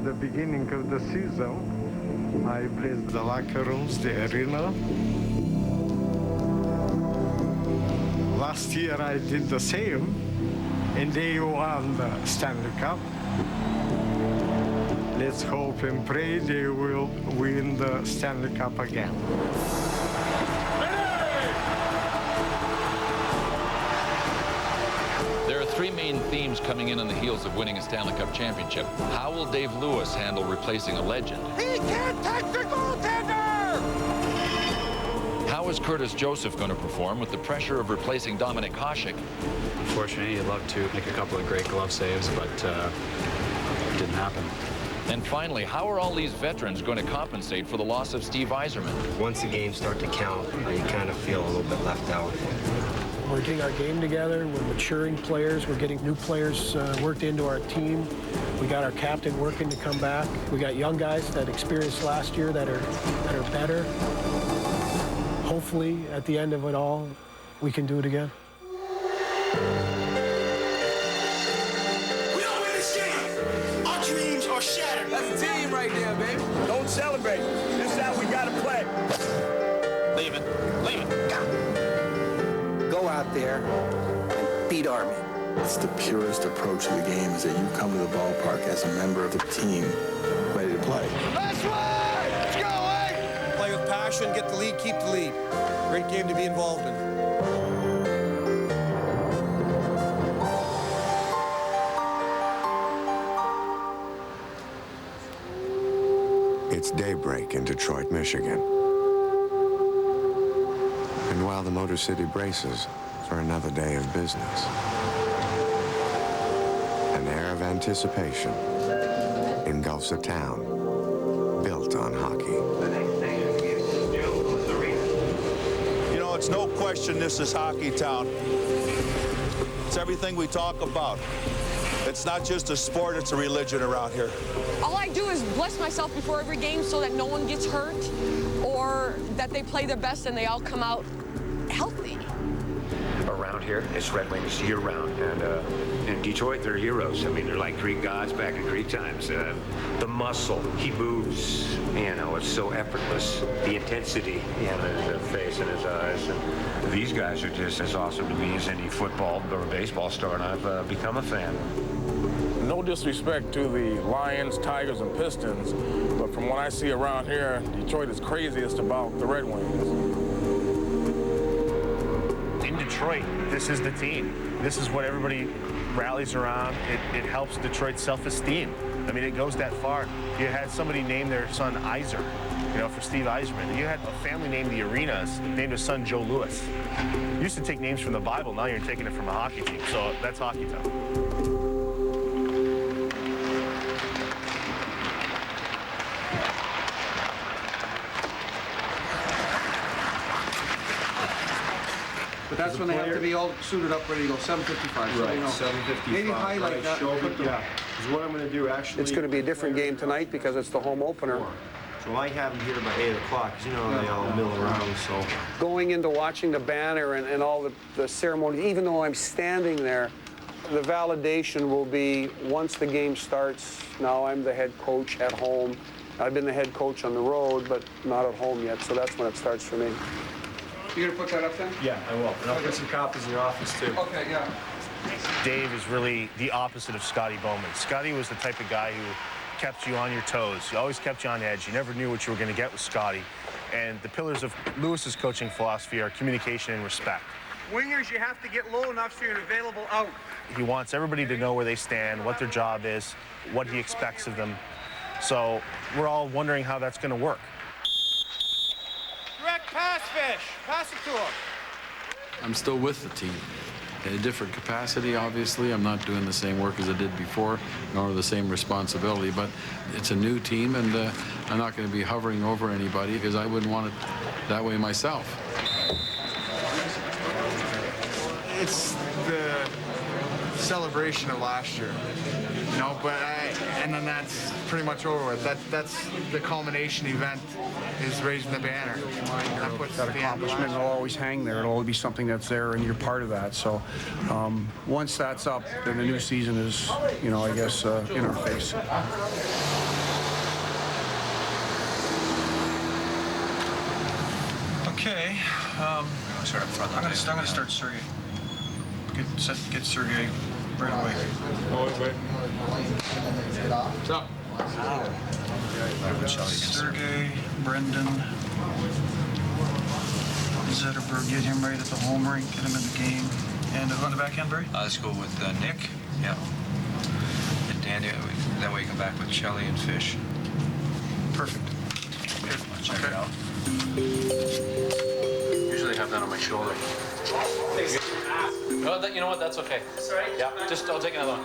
at the beginning of the season. I blessed the locker rooms, the arena. Last year I did the same, and they won the Stanley Cup. Let's hope and pray they will win the Stanley Cup again. There are three main themes coming in on the heels of winning a Stanley Cup championship. How will Dave Lewis handle replacing a legend? He can't touch the goaltender! How is Curtis Joseph going to perform with the pressure of replacing Dominik Hasek? Unfortunately, he'd love to make a couple of great glove saves, but it didn't happen. And finally, how are all these veterans going to compensate for the loss of Steve Yzerman? Once the games start to count, you kind of feel a little bit left out. We're getting our game together. We're maturing players. We're getting new players worked into our team. We got our captain working to come back. We got young guys that experienced last year that are better. Hopefully, at the end of it all, we can do it again. Shattered. That's a team right there, baby. Don't celebrate. This is how we gotta play. Leave it. Leave it. Go out there and beat Army. It's the purest approach to the game is that you come to the ballpark as a member of the team ready to play. Last way! Let's go, eh? Play with passion, get the lead, keep the lead. Great game to be involved in. It's daybreak in Detroit, Michigan. And while the Motor City braces for another day of business, an air of anticipation engulfs a town built on hockey. You know, it's no question this is hockey town. It's everything we talk about. It's not just a sport, it's a religion around here. All I do is bless myself before every game so that no one gets hurt or that they play their best and they all come out healthy. Around here, it's Red Wings year-round, and in Detroit, they're heroes. I mean, they're like Greek gods back in Greek times. The muscle, he moves, you know, it's so effortless. The intensity, you know, in his face and his eyes. And these guys are just as awesome to me as any football or baseball star, and I've become a fan. No disrespect to the Lions, Tigers, and Pistons, but from what I see around here, Detroit is craziest about the Red Wings. In Detroit, this is the team. This is what everybody rallies around. It helps Detroit's self-esteem. I mean, it goes that far. You had somebody name their son Iser, you know, for Steve Yzerman. You had a family named the Arenas, named his son Joe Louis. You used to take names from the Bible, now you're taking it from a hockey team, so that's hockey town. But that's when they have to be all suited up, ready to go. 7:55. So Right, you know. 7:55. Maybe highlight right, that. Yeah, because what I'm going to do actually... It's going to be a different game tonight because it's the home opener. So I have them here by 8 o'clock, because you know they all mill around, so. Going into watching the banner and all the ceremonies, even though I'm standing there, the validation will be once the game starts. Now I'm the head coach at home. I've been the head coach on the road, but not at home yet, so that's when it starts for me. You gonna put that up then? Yeah, I will. And I'll put some copies in your office, too. Okay, yeah. Dave is really the opposite of Scotty Bowman. Scotty was the type of guy who kept you on your toes. He always kept you on edge. You never knew what you were going to get with Scotty. And the pillars of Lewis's coaching philosophy are communication and respect. Wingers, you have to get low enough so you're available out. He wants everybody to know where they stand, what their job is, what he expects of them. So we're all wondering how that's going to work. Direct pass, Fish. Pass it to him. I'm still with the team. In a different capacity, obviously. I'm not doing the same work as I did before, nor the same responsibility, but it's a new team, and I'm not going to be hovering over anybody because I wouldn't want it that way myself. It's the celebration of last year, you know, and then that's pretty much over with. That's the culmination event, is raising the banner. That accomplishment will always hang there. It'll always be something that's there, and you're part of that. So once that's up, then the new season is, you know, I guess, in our face. Okay. I'm going to start Sergey. Get Sergey right away. Stop. Sergey, Brendan, Zetterberg, get him right at the home rink, get him in the game. And on the back end, Barry? Let's go with Nick. Yeah. And Danny. That way you come back with Shelley and Fish. Perfect. Good. Check it out. Usually have that on my shoulder. Oh, you know what? That's okay. That's all right. Yeah, I'll take another one.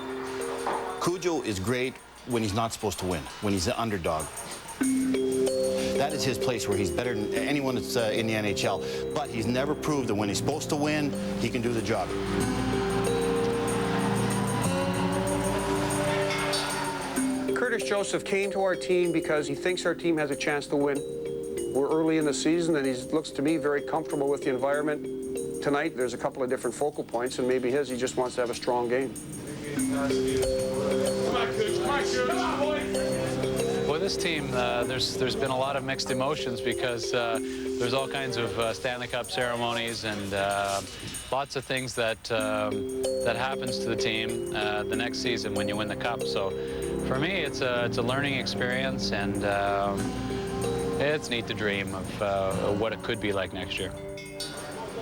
Cujo is great when he's not supposed to win, when he's the underdog. That is his place where he's better than anyone that's in the NHL. But he's never proved that when he's supposed to win, he can do the job. Curtis Joseph came to our team because he thinks our team has a chance to win. We're early in the season, and he looks to me very comfortable with the environment. Tonight, there's a couple of different focal points, and maybe he just wants to have a strong game. Well, this team, there's been a lot of mixed emotions because there's all kinds of Stanley Cup ceremonies and lots of things that happens to the team the next season when you win the Cup. So for me, it's a learning experience, and it's neat to dream of what it could be like next year.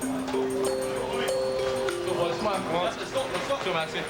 Come on. Let's go, Maxie.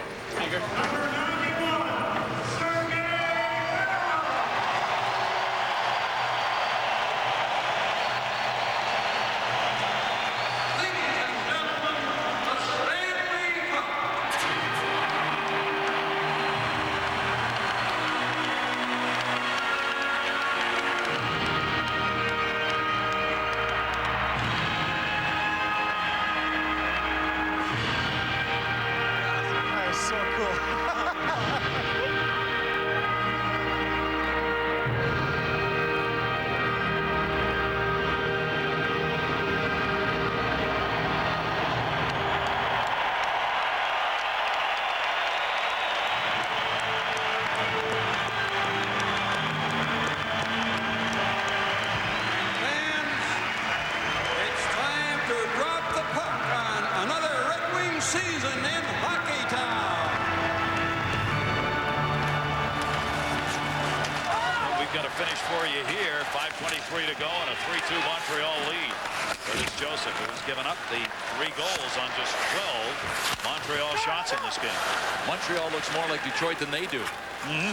Montreal looks more like Detroit than they do.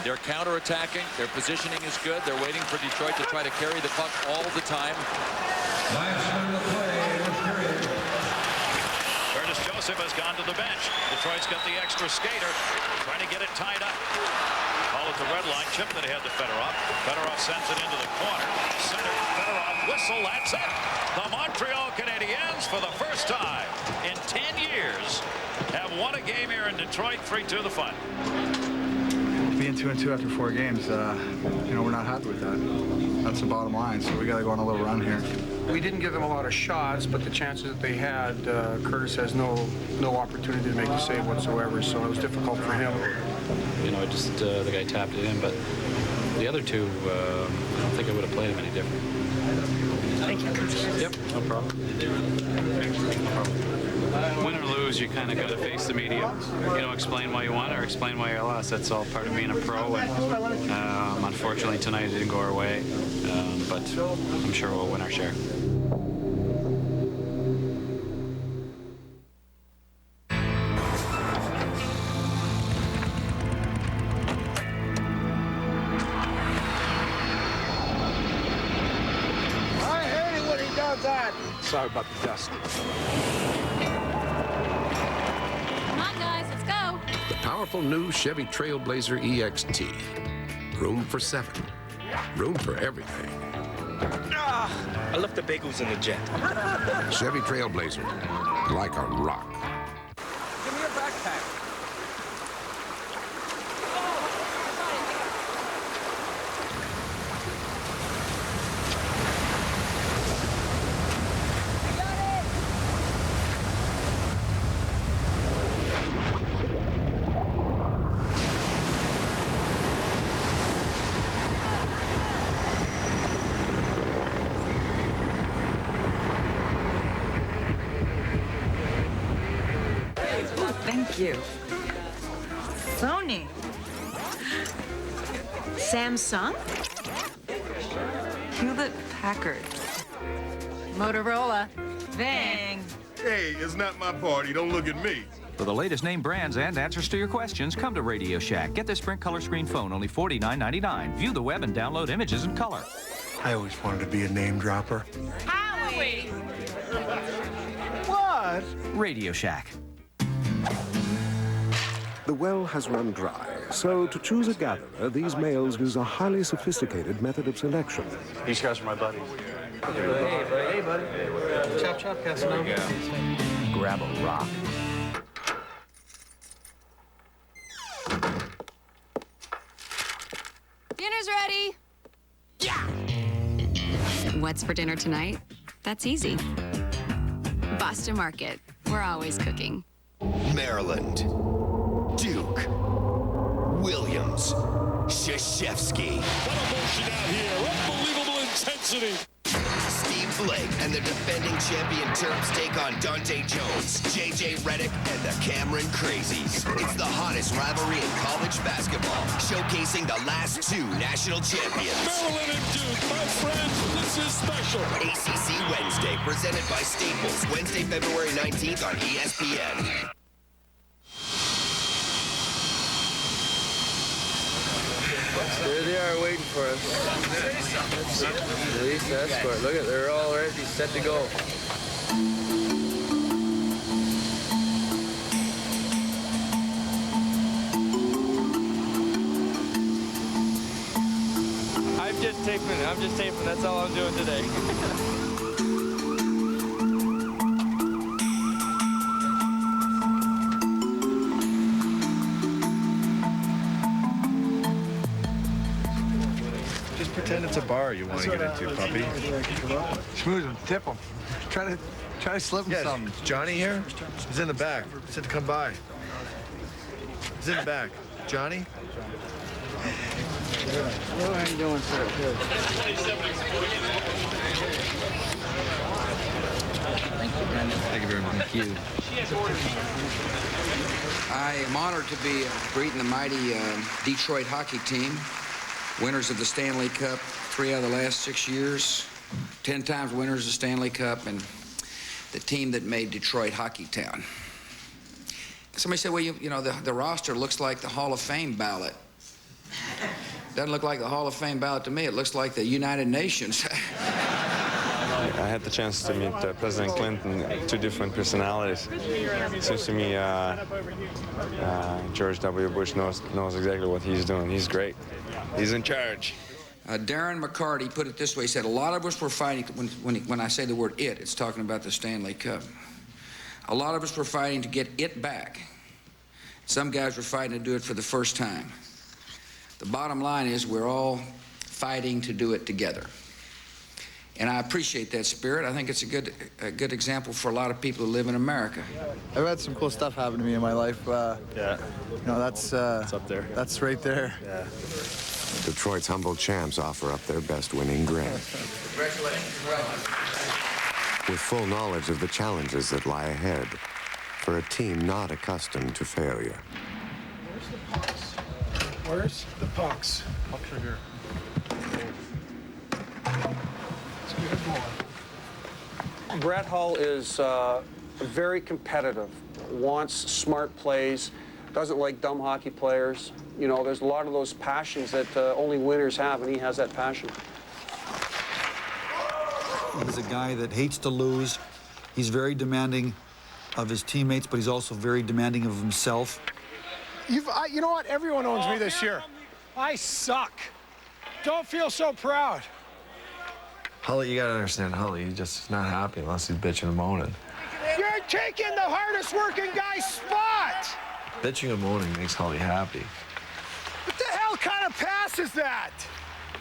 They're counterattacking. Their positioning is good. They're waiting for Detroit to try to carry the puck all the time. Curtis Joseph has gone to the bench. Detroit's got the extra skater, trying to get it tied up. Call it the red line. Chipped it ahead to Fedorov. Fedorov sends it into the corner. Center. Fedorov whistle. That's it. The Montreal Canadiens, for the first time in 10 years, have won a game here in Detroit, 3-2 the final. Being 2-2 after 4 games, we're not happy with that. That's the bottom line, so we got to go on a little run here. We didn't give them a lot of shots, but the chances that they had, Curtis has no opportunity to make the save whatsoever, so it was difficult for him. Just the guy tapped it in, but the other two, I don't think I would have played him any different. Thank you, Curtis. Yep, no problem. No problem. Win or lose, you kind of got to face the media. Explain why you won or explain why you lost. That's all part of being a pro. And unfortunately, tonight it didn't go our way, but I'm sure we'll win our share. Sorry about the dust. Come on, guys, let's go. The powerful new Chevy Trailblazer EXT. Room for 7. Room for everything. I left the bagels in the jet. Chevy Trailblazer, like a rock. Give me your backpack. Thank you. Sony. Samsung. Hewlett-Packard. Motorola. Bing. Hey, it's not my party. Don't look at me. For the latest name brands and answers to your questions, come to Radio Shack. Get this Sprint color screen phone, only $49.99. View the web and download images in color. I always wanted to be a name dropper. Howie! What? Radio Shack. The well has run dry, so to choose a gatherer, these males use a highly sophisticated method of selection. These guys are my buddies. Hey, buddy. Chop, chop, Casanova. Grab a rock. Dinner's ready. Yeah. What's for dinner tonight? That's easy. Boston Market. We're always cooking. Maryland. Duke. Williams. Krzyzewski. What a motion out here. Unbelievable intensity. Steve Blake and the defending champion Terps take on Dante Jones, J.J. Redick, and the Cameron Crazies. It's the hottest rivalry in college basketball, showcasing the last two national champions. Maryland and Duke, my friends, this is special. ACC Wednesday, presented by Staples, Wednesday, February 19th on ESPN. There they are waiting for us. Police escort. Look at, they're all ready, set to go. I'm just taping. That's all I'm doing today. Pretend it's a bar you want to get into, puppy. Schmooze him, tip him. Try to slip him something. Is Johnny here? He's in the back. He said to come by. He's in the back. Johnny? What are you doing, sir? Good. Thank you very much. Thank you. I am honored to be greeting the mighty Detroit hockey team. Winners of the Stanley Cup 3 out of the last 6 years, 10 times winners of the Stanley Cup, and the team that made Detroit Hockey Town. Somebody said, well, you know, the roster looks like the Hall of Fame ballot. Doesn't look like the Hall of Fame ballot to me. It looks like the United Nations. I had the chance to meet President Clinton, two different personalities. It seems to me George W. Bush knows exactly what he's doing. He's great. He's in charge. Darren McCarty put it this way. He said, a lot of us were fighting, when I say the word it's talking about the Stanley Cup. A lot of us were fighting to get it back. Some guys were fighting to do it for the first time. The bottom line is we're all fighting to do it together. And I appreciate that spirit. I think it's a good example for a lot of people who live in America. I've had some cool stuff happen to me in my life. Yeah. You know, that's it's up there. That's right there. Yeah. Detroit's humble champs offer up their best winning grin. With full knowledge of the challenges that lie ahead for a team not accustomed to failure. Where's the pucks? Pucks are here. Brett Hull is very competitive, wants smart plays, doesn't like dumb hockey players. You know, there's a lot of those passions that only winners have, and he has that passion. He's a guy that hates to lose. He's very demanding of his teammates, but he's also very demanding of himself. You know what? Everyone owns me this year. I suck. Don't feel so proud. Hully, you gotta understand, Hully, he's just not happy unless he's bitching and moaning. You're taking the hardest working guy's spot. Bitching and moaning makes Hully happy. What the hell kind of pass is that?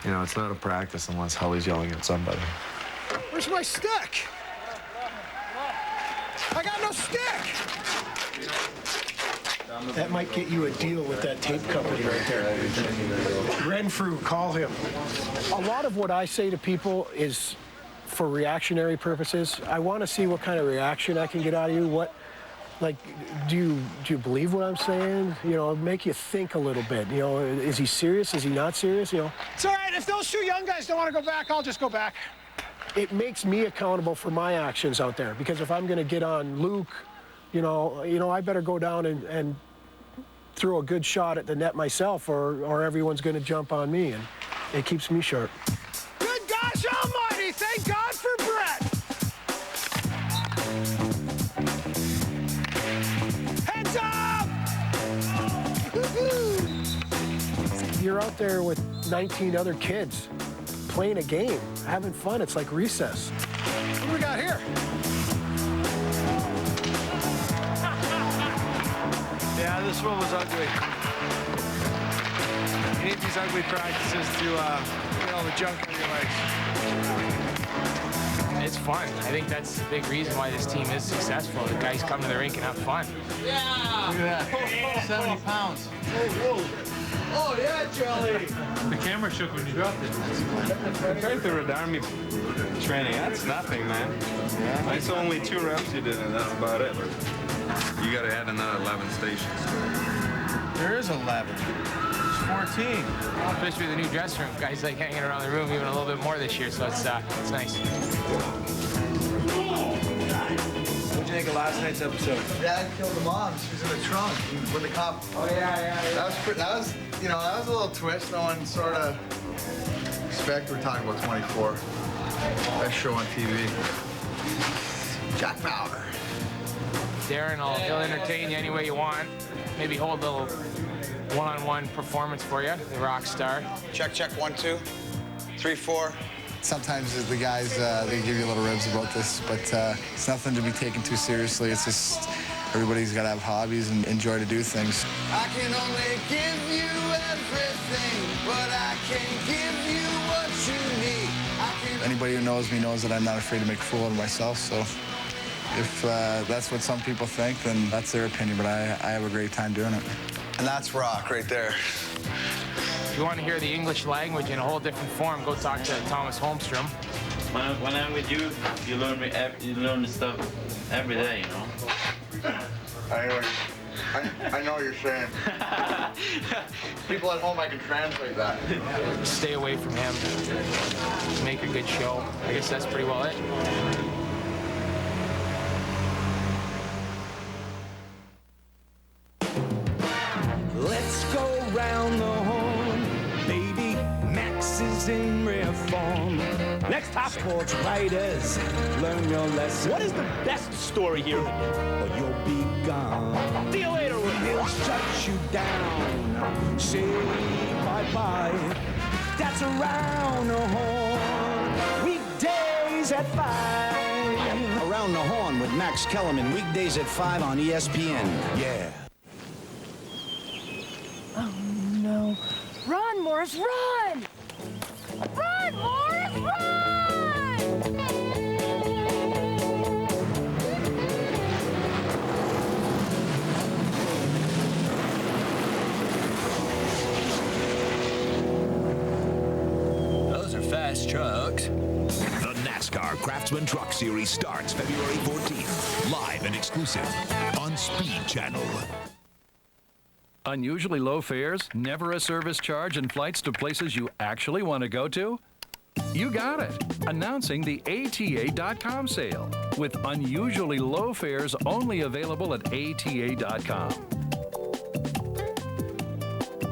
You know, it's not a practice unless Hully's yelling at somebody. Where's my stick? I got no stick. That might get you a deal with that tape company right there. Renfrew, call him. A lot of what I say to people is for reactionary purposes. I want to see what kind of reaction I can get out of you, what Like, do you believe what I'm saying? You know, make you think a little bit. You know, is he serious? Is he not serious? You know, It's all right. If those two young guys don't want to go back, I'll just go back. it makes me accountable for my actions out there, because if I'm going to get on Luke, you know, I better go down and throw a good shot at the net myself, or everyone's going to jump on me, and it keeps me sharp. Good gosh almighty, thank God for Brett. Heads up! You're out there with 19 other kids playing a game, having fun. It's like recess. What do we got here? Yeah, this one was ugly. You need these ugly practices to get all the junk out of your legs. It's fun. I think that's the big reason why this team is successful. The guys come to the rink and have fun. Yeah! Look at that. 70 pounds. Oh, yeah, Charlie. The camera shook when you dropped it. Compared to Red Army training, that's nothing, man. Yeah. It's only 2 reps you did, and that's about it. You got to add another 11 stations. There is 11. It's 14. Especially with the new dressing room. Guys like hanging around the room even a little bit more this year, so it's nice. What'd you think of last night's episode? Dad killed the mom. She was in the trunk when the cop. Oh yeah. That was you know, that was a little twist. No one sort of expect. We're talking about 24. Best show on TV. Jack Bauer. Darren, he'll entertain you any way you want. Maybe hold a little one-on-one performance for you, the rock star. Check, 1, 2, 3, 4. Sometimes the guys, they give you little ribs about this, but it's nothing to be taken too seriously. It's just everybody's got to have hobbies and enjoy to do things. I can only give you everything, but I can't give you what you need. Anybody who knows me knows that I'm not afraid to make a fool of myself, so if that's what some people think, then that's their opinion, but I have a great time doing it. And that's rock right there. If you want to hear the English language in a whole different form, go talk to Thomas Holmstrom. When I'm with you, you learn the stuff every day, you know. I know what you're saying. People at home, I can translate that. Stay away from him. Make a good show. I guess that's pretty well it. Let's go round the horn, baby. Max is in rare form. Next topic. Sports writers, learn your lesson. What is the best story here? Or you'll be gone. See you later, he'll shut you down. Say bye-bye. That's around the horn. Weekdays at 5. Around the Horn with Max Kellerman, weekdays at 5 on ESPN. Yeah. Oh, no. Run, Morris, run! Run, Morris, run! Those are fast trucks. The NASCAR Craftsman Truck Series starts February 14th. Live and exclusive on Speed Channel. Unusually low fares, never a service charge, and flights to places you actually want to go to? You got it. Announcing the ATA.com sale with unusually low fares only available at ATA.com.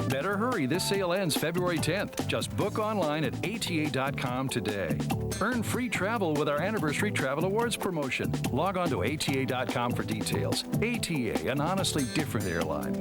Better hurry. This sale ends February 10th. Just book online at ATA.com today. Earn free travel with our Anniversary Travel Awards promotion. Log on to ATA.com for details. ATA, an honestly different airline.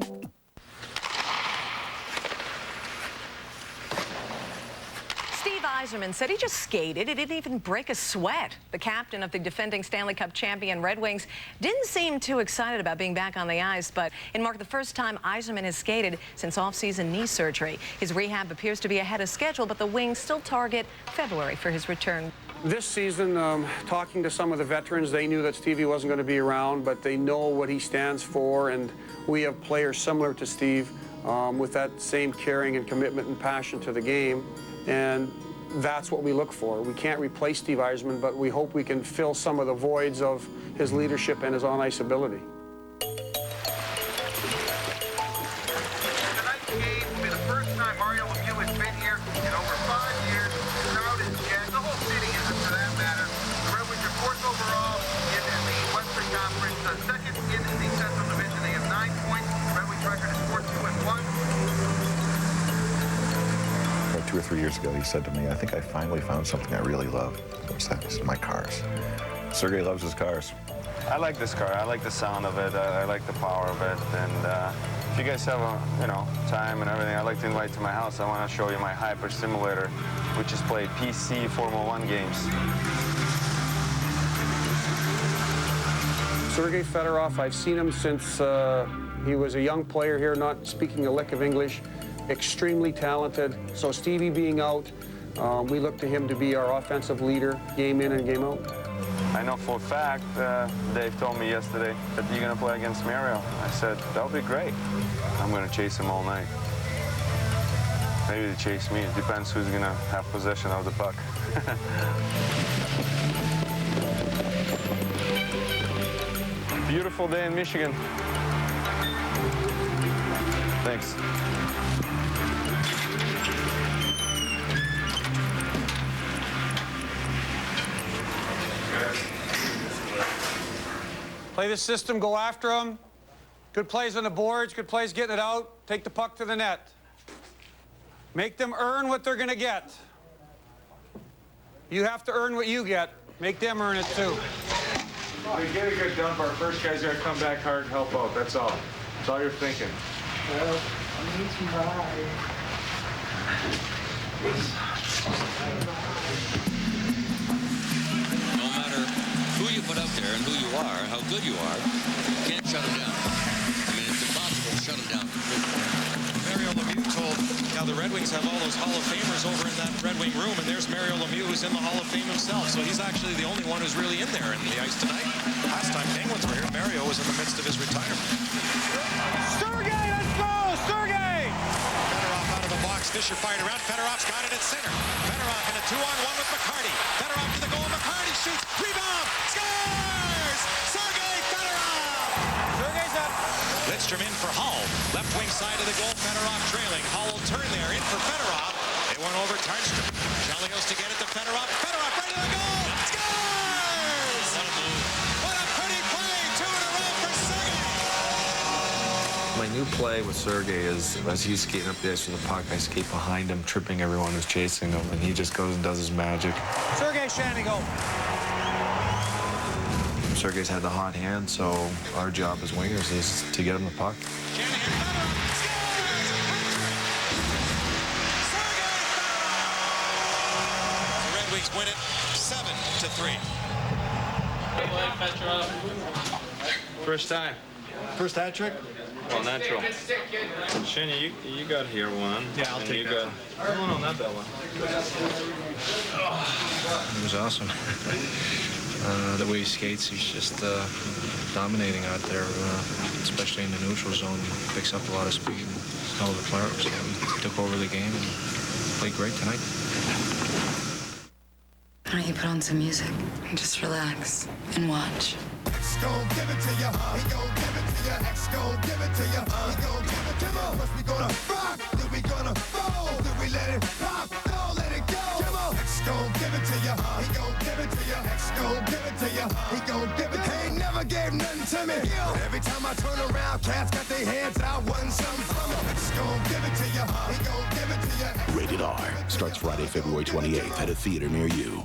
Yzerman said he just skated. He didn't even break a sweat. The captain of the defending Stanley Cup champion Red Wings didn't seem too excited about being back on the ice, but it marked the first time Yzerman has skated since off-season knee surgery. His rehab appears to be ahead of schedule, but the Wings still target February for his return. This season, talking to some of the veterans, they knew that Stevie wasn't going to be around, but they know what he stands for, and we have players similar to Steve with that same caring and commitment and passion to the game, and that's what we look for. We can't replace Steve Yzerman, but we hope we can fill some of the voids of his leadership and his on-ice ability. 2 or 3 years ago, he said to me, I think I finally found something I really love. What's that? He said, my cars. Sergey loves his cars. I like this car. I like the sound of it. I like the power of it. And if you guys have time and everything, I'd like to invite you to my house. I want to show you my hyper simulator, which is play PC Formula 1 games. Sergey Fedorov, I've seen him since he was a young player here, not speaking a lick of English, extremely talented. So Stevie being out, we look to him to be our offensive leader, game in and game out. I know for a fact, Dave told me yesterday that you're going to play against Mario. I said, that'll be great. I'm going to chase him all night. Maybe they chase me. It depends who's going to have possession of the puck. Beautiful day in Michigan. Thanks. Play the system, go after them. Good plays on the boards, good plays getting it out. Take the puck to the net. Make them earn what they're going to get. You have to earn what you get. Make them earn it too. We get a good dump. Our first guy's got to come back hard and help out. That's all. That's all you're thinking. Well, I need some ride. No matter who you put out there and who you are, how good you are, you can't shut them down. I mean, it's impossible to shut them down completely. Mario Lemieux told how the Red Wings have all those Hall of Famers over in that Red Wing room, and there's Mario Lemieux who's in the Hall of Fame himself. So he's actually the only one who's really in there in the ice tonight. Last time Penguins were here, Mario was in the midst of his retirement. Sergey, let's go! Sergey! Fedorov out of the box. Fisher fired around. Fedorov's got it at center. Fedorov in a 2-on-1 with McCarty. Fedorov to the goal. McCarty shoots. Rebound. Scores! Sergey Fedorov! Sergey's up. Lidstrom in for Hull. Left wing side of the goal. Fedorov trailing. Hull will turn there. In for Fedorov. They went over Tarnstrom. Chelios to get it to Fedorov. Fedorov right to the goal. Scores! What a pretty play. 2 in a row for Sergey. My new play with Sergey is, as he's skating up the ice with the puck, I skate behind him, tripping everyone who's chasing him, and he just goes and does his magic. Sergey Shanigo. Sergey's had the hot hand, so our job as wingers is to get him the puck. The Red Wings win it 7-3. First time. First hat trick? Well, natural. Shane, you got here one. Yeah, I'll take that one. No, not that one. It was awesome. The way he skates, he's just dominating out there, especially in the neutral zone. He picks up a lot of speed and hell of a player. So he took over the game and played great tonight. Why don't you put on some music and just relax and watch? X gon' give it to ya. He gon' give it to ya. X gon' give it to ya. He gon' give it to ya. First we gonna rock, then we gonna roll, then we let it pop, don't let it go. Come on. X gon' give it to ya. He gon' give it to ya. X gon' give it to ya. He gon' give it to ya. He ain't never gave nothing to me. But every time I turn around, cats got their hands out, wanting something from him. X gon' give it to ya. He gon' give it to ya. Rated R. Starts Friday, February 28th at a theater near you.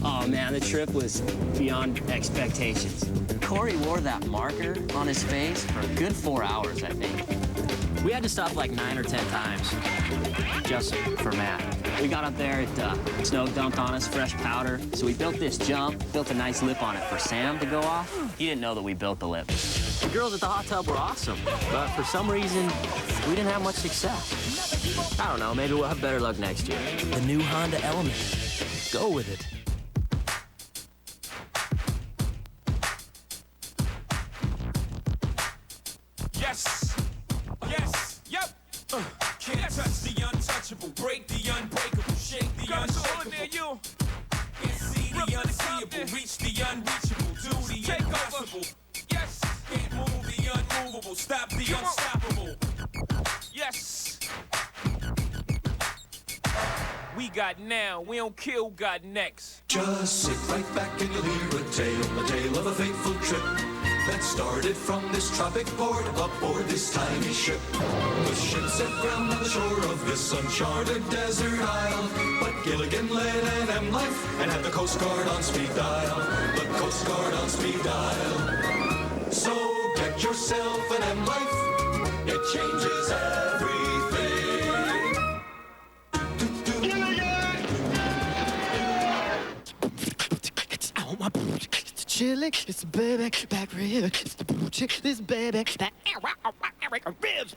Oh, man, the trip was beyond expectations. Corey wore that marker on his face for a good 4 hours, I think. We had to stop like 9 or 10 times just for Matt. We got up there, it snow dumped on us, fresh powder. So we built this jump, built a nice lip on it for Sam to go off. He didn't know that we built the lip. The girls at the hot tub were awesome, but for some reason, we didn't have much success. I don't know, maybe we'll have better luck next year. The new Honda Element. Go with it. Yes, yes, yep. Can't touch the untouchable, break the unbreakable, shake the unshakable. Can't see the unseeable, reach the unreachable, do the impossible. Yes, can't move the unmovable, stop the unstoppable. Yes. We got now, we don't kill, got next. Just sit right back and you'll hear a tale of a faithful trip. that started from this tropic port aboard this tiny ship. The ship set ground on the shore of this uncharted desert isle. But Gilligan led an M life and had the Coast Guard on speed dial. The Coast Guard on speed dial. So get yourself an M life. It changes everything. Oh, my it's chilling, it's the baby back rib, it's the blue chick, this baby, that ribs.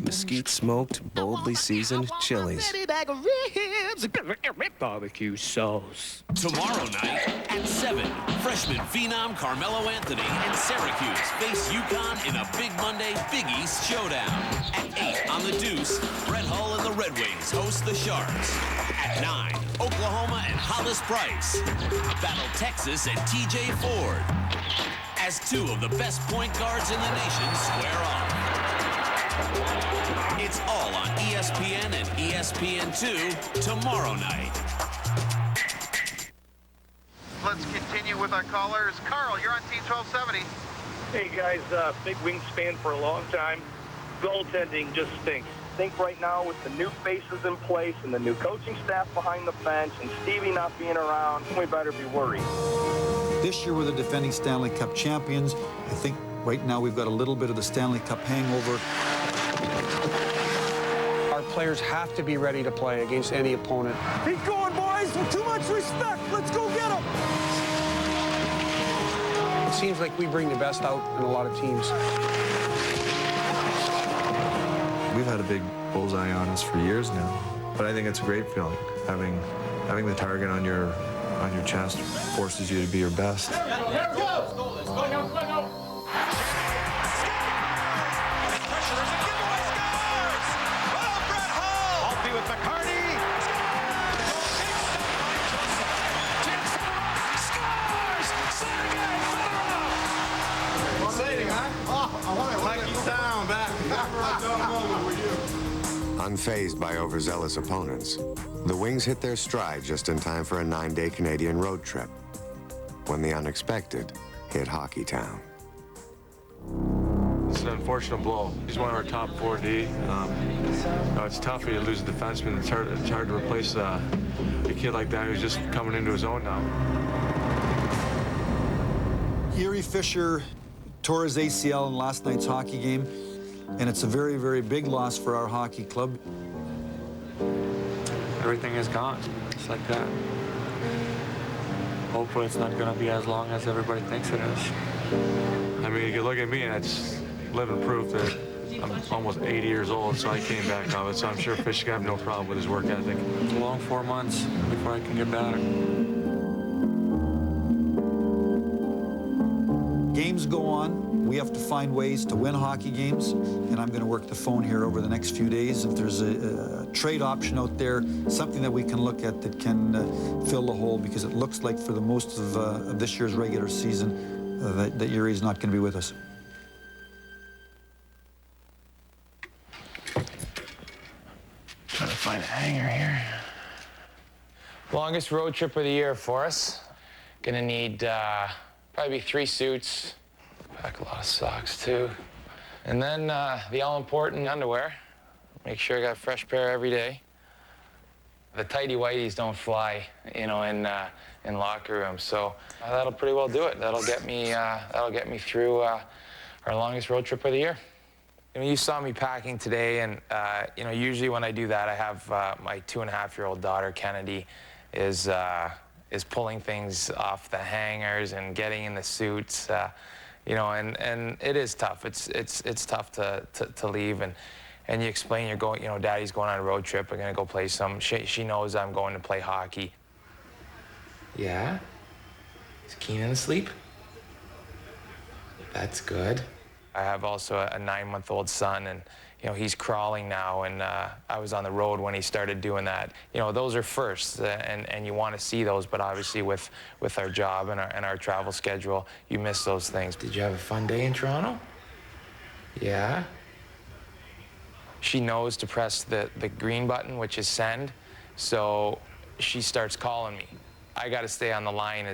Mesquite smoked, boldly seasoned chilies. Bag of ribs, barbecue sauce. Tomorrow night at 7, freshman phenom Carmelo Anthony and Syracuse face UConn in a Big Monday Big East showdown. At 8 on the Deuce, Brett Hull and the Red Wings host the Sharks. At 9, Oklahoma and Hollis Price battle Texas and TJ Ford as two of the best point guards in the nation square off. It's all on ESPN and ESPN2 tomorrow night. Let's continue with our callers. Carl, you're on Team 1270. Hey guys, big Wingspan for a long time. Goaltending just stinks. I think right now with the new faces in place and the new coaching staff behind the bench and Stevie not being around, we better be worried. This year we're the defending Stanley Cup champions. I think right now we've got a little bit of the Stanley Cup hangover. Our players have to be ready to play against any opponent. Keep going, boys, with too much respect. Let's go get them. It seems like we bring the best out in a lot of teams. We've had a big bullseye on us for years now, but I think it's a great feeling. Having the target on your chest forces you to be your best. Here it goes! Let's go! Pressure is a giveaway, scores! Oh, Brett Hull! Maltby with McCarty. Scores! Sergei Fedorov! Exciting, huh? Oh, I want to like you down back. Unfazed by overzealous opponents, the Wings hit their stride just in time for a 9-day Canadian road trip, when the unexpected hit Hockey Town. It's an unfortunate blow. He's one of our top 4D. It's tough for you to lose a defenseman. It's hard to replace a kid like that who's just coming into his own now. Erie Fisher tore his ACL in last night's hockey game, and it's a very, very big loss for our hockey club. Everything is gone, just like that. Hopefully it's not going to be as long as everybody thinks it is. I mean, you can look at me and it's living proof that I'm almost 80 years old, so I came back of it, so I'm sure Fish have no problem with his work ethic. It's a long 4 months before I can get better. Games go on. We have to find ways to win hockey games, and I'm going to work the phone here over the next few days. If there's a trade option out there, something that we can look at that can fill the hole, because it looks like for the most of this year's regular season that Erie's not going to be with us. Trying to find a hanger here. Longest road trip of the year for us. Gonna need probably 3 suits. Pack a lot of socks too. And then the all-important underwear. Make sure I got a fresh pair every day. The tighty whities don't fly, you know, in locker rooms. So that'll pretty well do it. That'll get me through our longest road trip of the year. You know, you saw me packing today, and you know, usually when I do that, I have my 2.5-year-old daughter, Kennedy, is pulling things off the hangers and getting in the suits. You know, and it is tough. It's tough to leave, and you explain you're going. You know, Daddy's going on a road trip. We're gonna go play some. She knows I'm going to play hockey. Yeah. Is Keenan asleep? That's good. I have also a 9-month-old son, and you know, he's crawling now, and I was on the road when he started doing that. You know, those are firsts, and you want to see those, but obviously with our job and our travel schedule, you miss those things. Did you have a fun day in Toronto? Yeah. She knows to press the green button, which is send, so she starts calling me. I got to stay on the line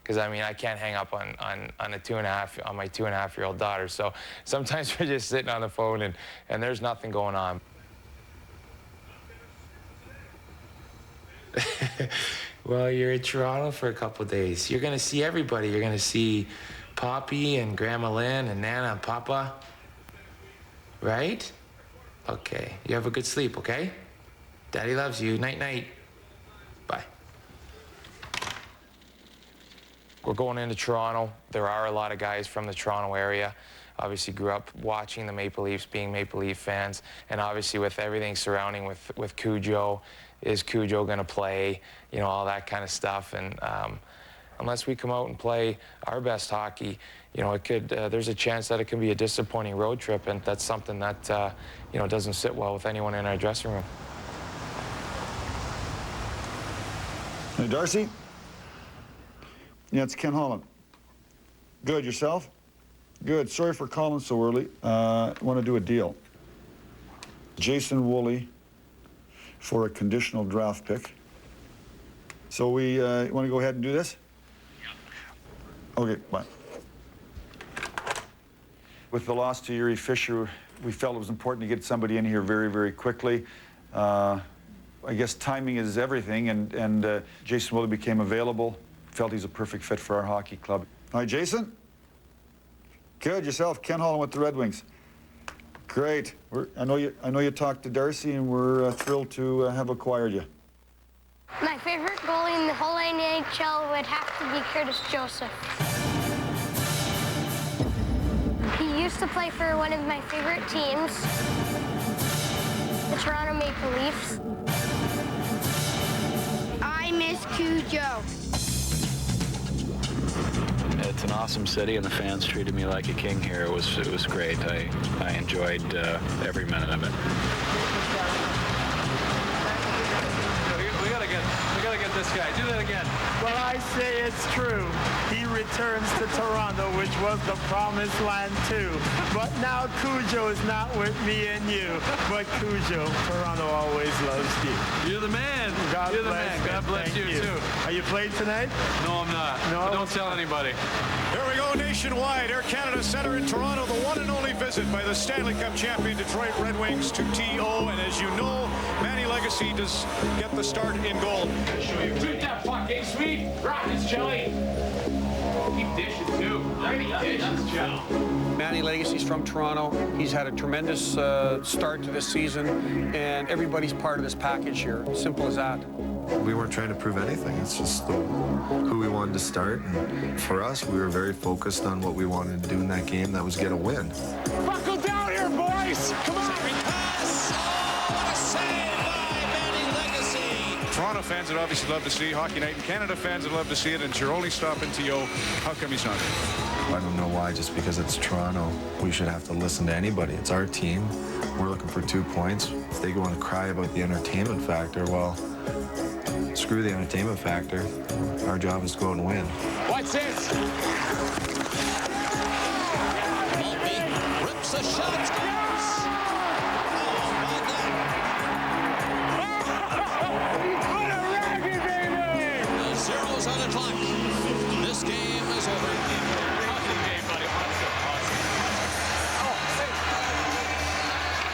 because I mean I can't hang up on my 2.5-year-old daughter. So sometimes we're just sitting on the phone and there's nothing going on. Well, you're in Toronto for a couple days. You're gonna see everybody. You're gonna see Poppy and Grandma Lynn and Nana and Papa. Right? Okay. You have a good sleep, okay? Daddy loves you. Night, night. Bye. We're going into Toronto. There are a lot of guys from the Toronto area. Obviously grew up watching the Maple Leafs, being Maple Leaf fans, and obviously with everything surrounding with Cujo, is Cujo going to play, you know, all that kind of stuff. And unless we come out and play our best hockey, you know, it could, there's a chance that it can be a disappointing road trip, and that's something that, you know, doesn't sit well with anyone in our dressing room. Hey, Darcy? Yeah, it's Ken Holland. Good, yourself? Good. Sorry for calling so early. I want to do a deal. Jason Woolley for a conditional draft pick. So we want to go ahead and do this? Yeah. Okay, bye. With the loss to Yuri Fisher, we felt it was important to get somebody in here very, very quickly. I guess timing is everything, and Jason Woolley became available. Felt he's a perfect fit for our hockey club. All right, Jason? Good, yourself. Ken Holland with the Red Wings. Great. I know you talked to Darcy, and we're thrilled to have acquired you. My favorite goalie in the whole NHL would have to be Curtis Joseph. He used to play for one of my favorite teams, the Toronto Maple Leafs. I miss Cujo. It's an awesome city, and the fans treated me like a king here. It was great. I enjoyed every minute of it. We gotta get this guy. Do that again. Well, I say it's true. He returns to Toronto, which was the promised land too. But now Cujo is not with me and you. But Cujo, Toronto always loves you. You're the man. You're the man. God bless you too. Are you playing tonight? No, I'm not. No. But don't tell anybody. Here we go nationwide. Air Canada Centre in Toronto, the one and only visit by the Stanley Cup champion Detroit Red Wings to TO. And as you know, Manny Legacy does get the start in goal. Shoot that fucking sweet. Rock his chili. Keep dishes too. Keep dishes, Joe. Manny Legacy's from Toronto. He's had a tremendous start to this season, and everybody's part of this package here. Simple as that. We weren't trying to prove anything. It's just who we wanted to start. And for us, we were very focused on what we wanted to do in that game. That was get a win. Buckle down here, boys! Come on! Toronto fans would obviously love to see Hockey Night in Canada fans would love to see it, and it's your only stop in TO. How come he's not? I don't know why. Just because it's Toronto, we should have to listen to anybody. It's our team. We're looking for 2 points. If they go and cry about the entertainment factor, well, screw the entertainment factor. Our job is to go out and win. What's this? Maltby rips a shot, scores! The zeros on the clock. This game is over.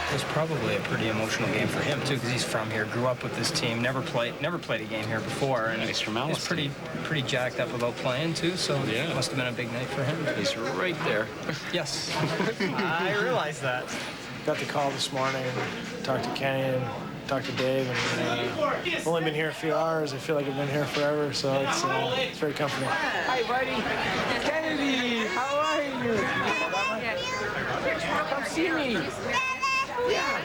It was probably a pretty emotional game for him too, because he's from here, grew up with this team, never played a game here before, and he's pretty jacked up about playing too. So yeah, it must have been a big night for him. He's right there. Yes, I realize that. Got the call this morning, talked to Kenny and talked to Dave, and I've only been here a few hours. I feel like I've been here forever, so it's very comforting. Hi, buddy. Kennedy, how are you? Come see me. Yeah.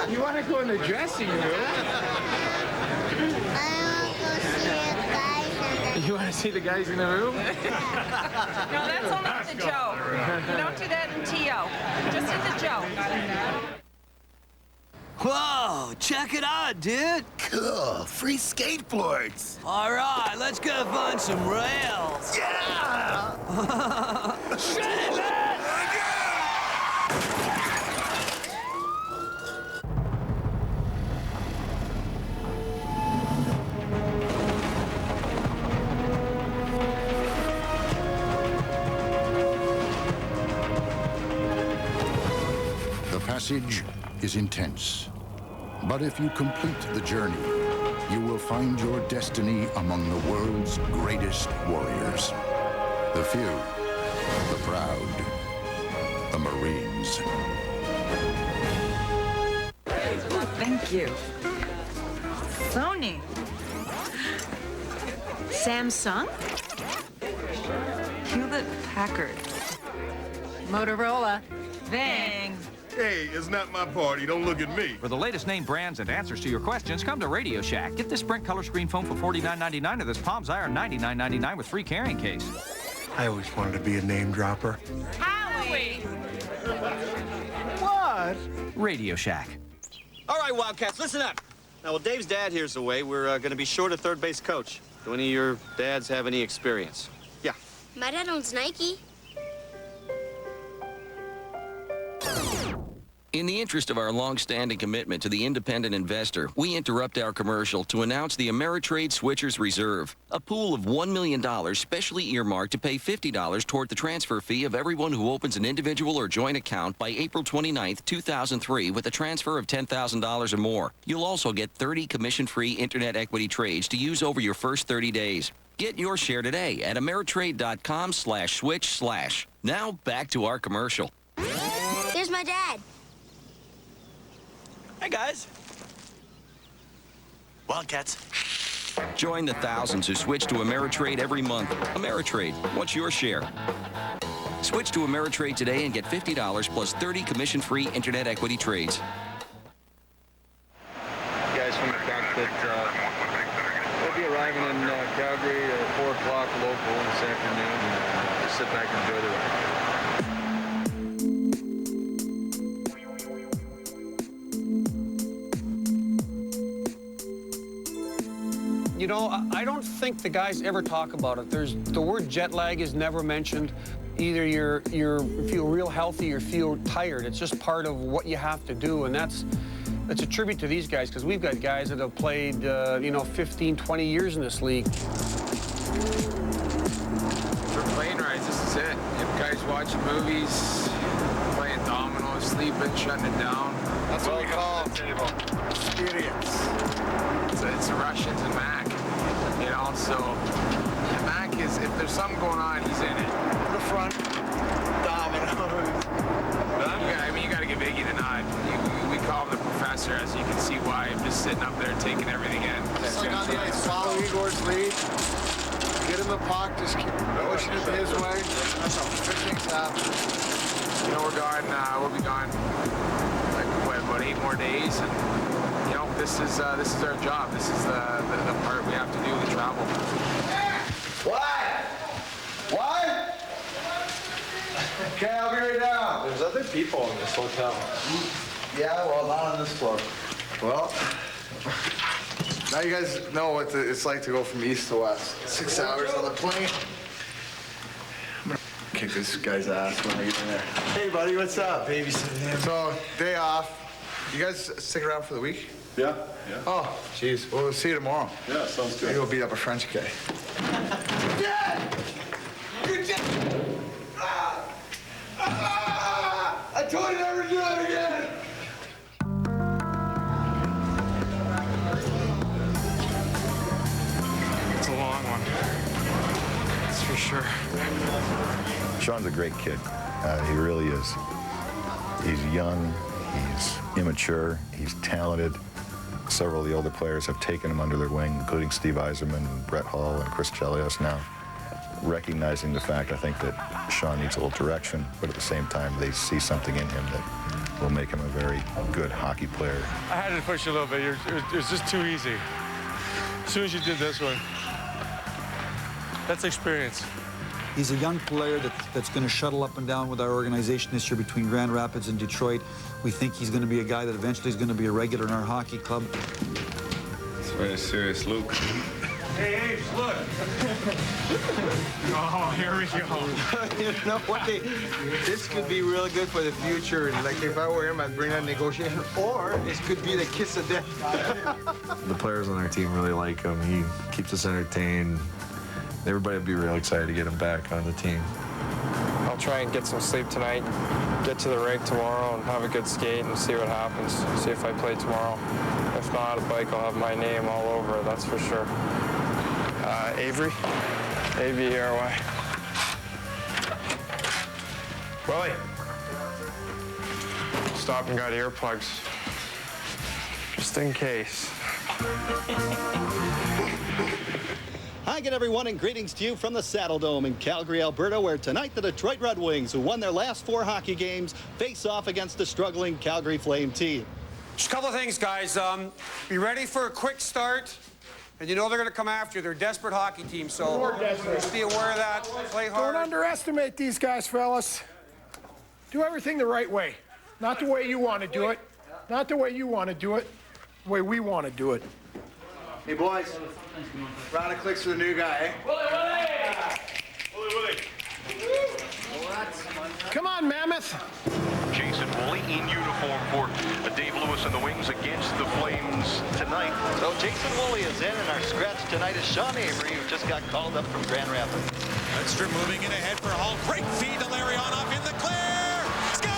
You want to go in the dressing room? You want to see the guys in the room? No, that's only with the Joe. Don't do that in T.O. Just with the Joe. Whoa, check it out, dude. Cool, free skateboards. All right, let's go find some rails. Yeah! Shit, man! passage is intense. But if you complete the journey, you will find your destiny among the world's greatest warriors. The few, the proud, the Marines. Thank you. Sony. Samsung. Hewlett-Packard. Motorola. Bang. Hey, it's not my party. Don't look at me. For the latest name brands and answers to your questions, come to Radio Shack. Get this Sprint color screen phone for $49.99 or this Palms Iron $99.99 with free carrying case. I always wanted to be a name dropper. Howie! What? Radio Shack. All right, Wildcats, listen up. Now, while Dave's dad here's away, we're going to be short a third base coach. Do any of your dads have any experience? Yeah. My dad owns Nike. In the interest of our long-standing commitment to the independent investor, we interrupt our commercial to announce the Ameritrade Switchers Reserve, a pool of $1 million specially earmarked to pay $50 toward the transfer fee of everyone who opens an individual or joint account by April 29, 2003 with a transfer of $10,000 or more. You'll also get 30 commission-free internet equity trades to use over your first 30 days. Get your share today at ameritrade.com/switch/. Now back to our commercial. There's my dad. Hey, guys. Wildcats. Join the thousands who switch to Ameritrade every month. Ameritrade, what's your share? Switch to Ameritrade today and get $50 plus 30 commission-free internet equity trades. Guys from the cockpit, they'll be arriving in Calgary at 4 o'clock local this afternoon. Just sit back and enjoy the ride. You know, I don't think the guys ever talk about it. The word jet lag is never mentioned. Either you feel real healthy or feel tired. It's just part of what you have to do, and that's a tribute to these guys, because we've got guys that have played, 15, 20 years in this league. For plane rides, this is it. If guys watching movies, playing dominoes, sleeping, shutting it down. That's what we call experience. It's Russians and Mac, so Mac is, if there's something going on, he's in it. The front, dominoes. You got to give Iggy the nod. We call him the professor, as you can see why. I'm just sitting up there taking everything in. Just like on the ice, follow Igor's lead. Get in the puck, just keep pushing it his way. That's how things happen. We're gone, we'll be gone about 8 more days, and this is our job. This is the part we have to do, the travel. What? Okay, I'll be right down. There's other people in this hotel. Yeah, well, not on this floor. Well, now you guys know what it's like to go from east to west. 6 hours on the plane. I'm gonna kick this guy's ass when I get in there. Hey, buddy, what's up? Babysitting. So, day off. You guys stick around for the week? Yeah. Oh, jeez. Well, we'll see you tomorrow. Yeah, sounds good. Maybe we'll beat up a French guy. Dad! Good job! I told you never to do that again! It's a long one. That's for sure. Sean's a great kid. He really is. He's young, he's immature, he's talented. Several of the older players have taken him under their wing, including Steve Yzerman, Brett Hull, and Chris Chelios now. Recognizing the fact, I think, that Sean needs a little direction, but at the same time, they see something in him that will make him a very good hockey player. I had to push you a little bit. It was just too easy. As soon as you did this one, that's experience. He's a young player that's going to shuttle up and down with our organization this year between Grand Rapids and Detroit. We think he's going to be a guy that eventually is going to be a regular in our hockey club. It's very serious, Luke. Hey, Ames, look. Oh, here we go. You know what? This could be really good for the future. Like, if I were him, I'd bring that negotiation. Or this could be the kiss of death. The players on our team really like him. He keeps us entertained. Everybody would be real excited to get him back on the team. How try and get some sleep tonight, get to the rink tomorrow, and have a good skate and see what happens. See if I play tomorrow. If not, a bike will have my name all over it, that's for sure. Avery? A-V-E-R-Y. Willie. Stop and got earplugs. Just in case. Hi again, everyone, and greetings to you from the Saddle Dome in Calgary, Alberta, where tonight the Detroit Red Wings, who won their last 4 hockey games, face off against the struggling Calgary Flame team. Just a couple of things, guys. Be ready for a quick start. And you know they're going to come after you. They're a desperate hockey team, so just be aware of that. Play hard. Don't underestimate these guys, fellas. Do everything the right way. Not the way you want to do it. Not the way you want to do it. The way we want to do it. Hey, boys. Round of clicks for the new guy, eh? Willie! Come on, Mammoth. Jason Woolley in uniform for Dave Lewis and the Wings against the Flames tonight. So Jason Woolley is in, and our scratch tonight is Sean Avery, who just got called up from Grand Rapids. Lundstrom moving in ahead for Hall. Great feed to Larionov in the clear. Score!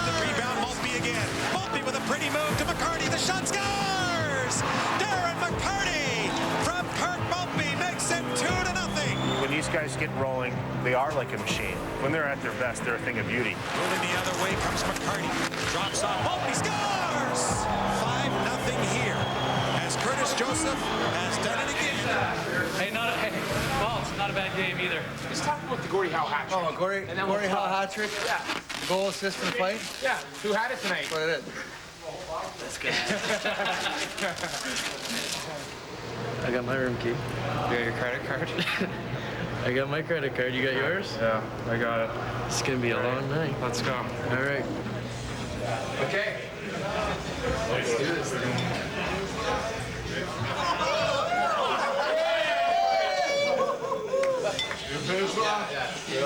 The rebound, Maltby again. Maltby with a pretty move to McCarty. The shot scores! Darren McCarty from Kirk Maltby makes it 2-0. When these guys get rolling, they are like a machine. When they're at their best, they're a thing of beauty. Moving the other way comes McCarty. Drops off. Maltby scores! 5-0 here, as Curtis Joseph has done it again. Hey, not a bad game either. Let's talk about the Gordie Howe hat trick. Oh, Gordie Howe hat trick? Yeah. Goal, assist, and play? Yeah. Who had it tonight? What it is. That's good. I got my room key. You got your credit card? I got my credit card. You got yours? Yeah, I got it. It's gonna be a long night. Let's go. All right. Okay. Let's do this thing.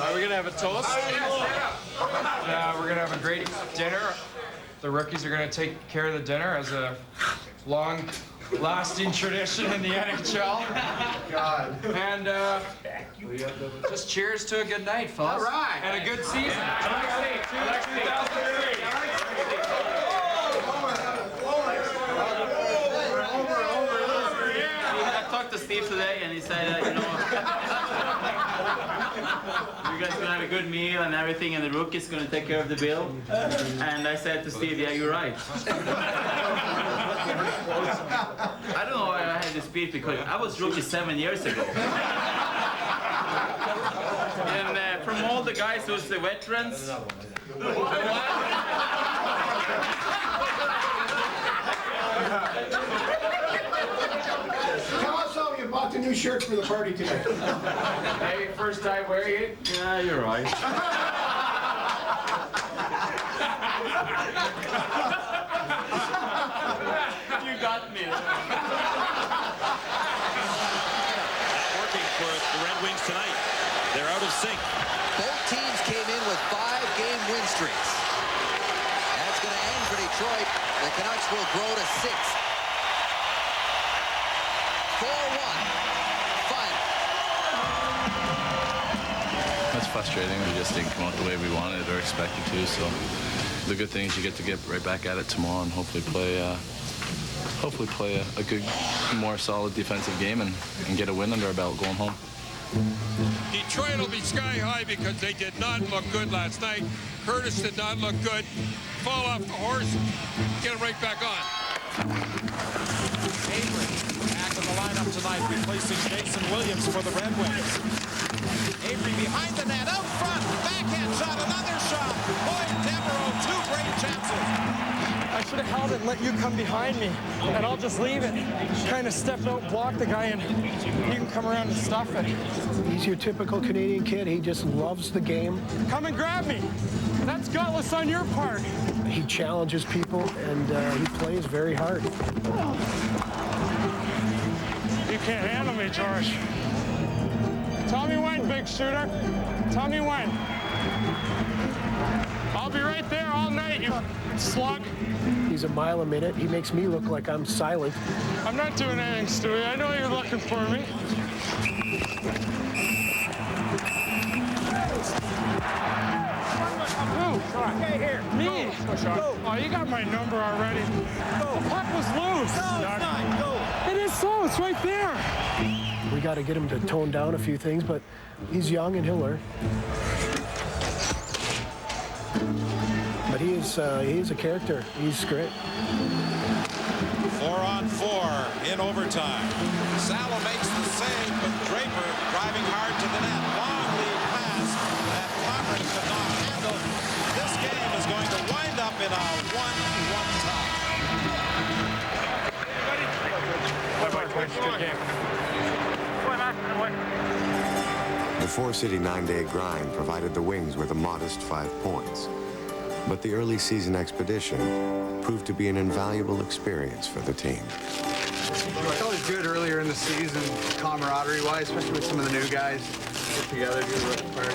Are we gonna have a toast? We're gonna have a great dinner. The rookies are gonna take care of the dinner as a long-lasting tradition in the NHL. God. And just cheers to a good night, fellas. All right. And a good season. 2003. I talked to Steve today, and he said, you guys are gonna have a good meal and everything, and the rookie's gonna take care of the bill. And I said to Steve, yeah, you're right. I don't know why I had this beef, because I was rookie 7 years ago. And from all the guys who's the veterans, Tell us how you bought the new shirts for the party tonight. Hey, first time wearing it? yeah, you're right. You got me. Working for the Red Wings tonight. They're out of sync. Both teams came in with 5-game win streaks. That's going to end for Detroit. The Canucks will grow to 6. 4-1. Final. That's frustrating. We just didn't come out the way we wanted or expected to. So the good thing is you get to get right back at it tomorrow and hopefully play a good, more solid defensive game and get a win under our belt going home. Detroit will be sky high because they did not look good last night. Curtis did not look good. Fall off the horse, get him right back on. Avery back in the lineup tonight, replacing Jason Williams for the Red Wings. Avery behind the net, out front, backhand shot, another shot. Boyd Devereaux, 2 great chances. I should have held it and let you come behind me, and I'll just leave it. Kind of step out, block the guy, and he can come around and stuff it. He's your typical Canadian kid. He just loves the game. Come and grab me. That's gutless on your part. He challenges people, and he plays very hard. You can't handle me, George. Tell me when, big shooter. Tell me when. I'll be right there all night, you slug. He's a mile a minute. He makes me look like I'm silent. I'm not doing anything, Stewie. I know you're looking for me. shot. Okay, here. Me? Go. Oh, you got my number already. Go. The puck was loose. No, it's not. Go. It is so. It's right there. We got to get him to tone down a few things, but he's young and he'll learn. But he is a character. He's great. 4-on-4 in overtime. Salo makes the save, but Draper driving hard to the net. Long lead pass that Conrad could not handle. This game is going to wind up in a 1-1 tie. Good game. The four-city nine-day grind provided the Wings with a modest 5 points. But the early season expedition proved to be an invaluable experience for the team. It's always good earlier in the season, camaraderie-wise, especially with some of the new guys. Get together, do a little party.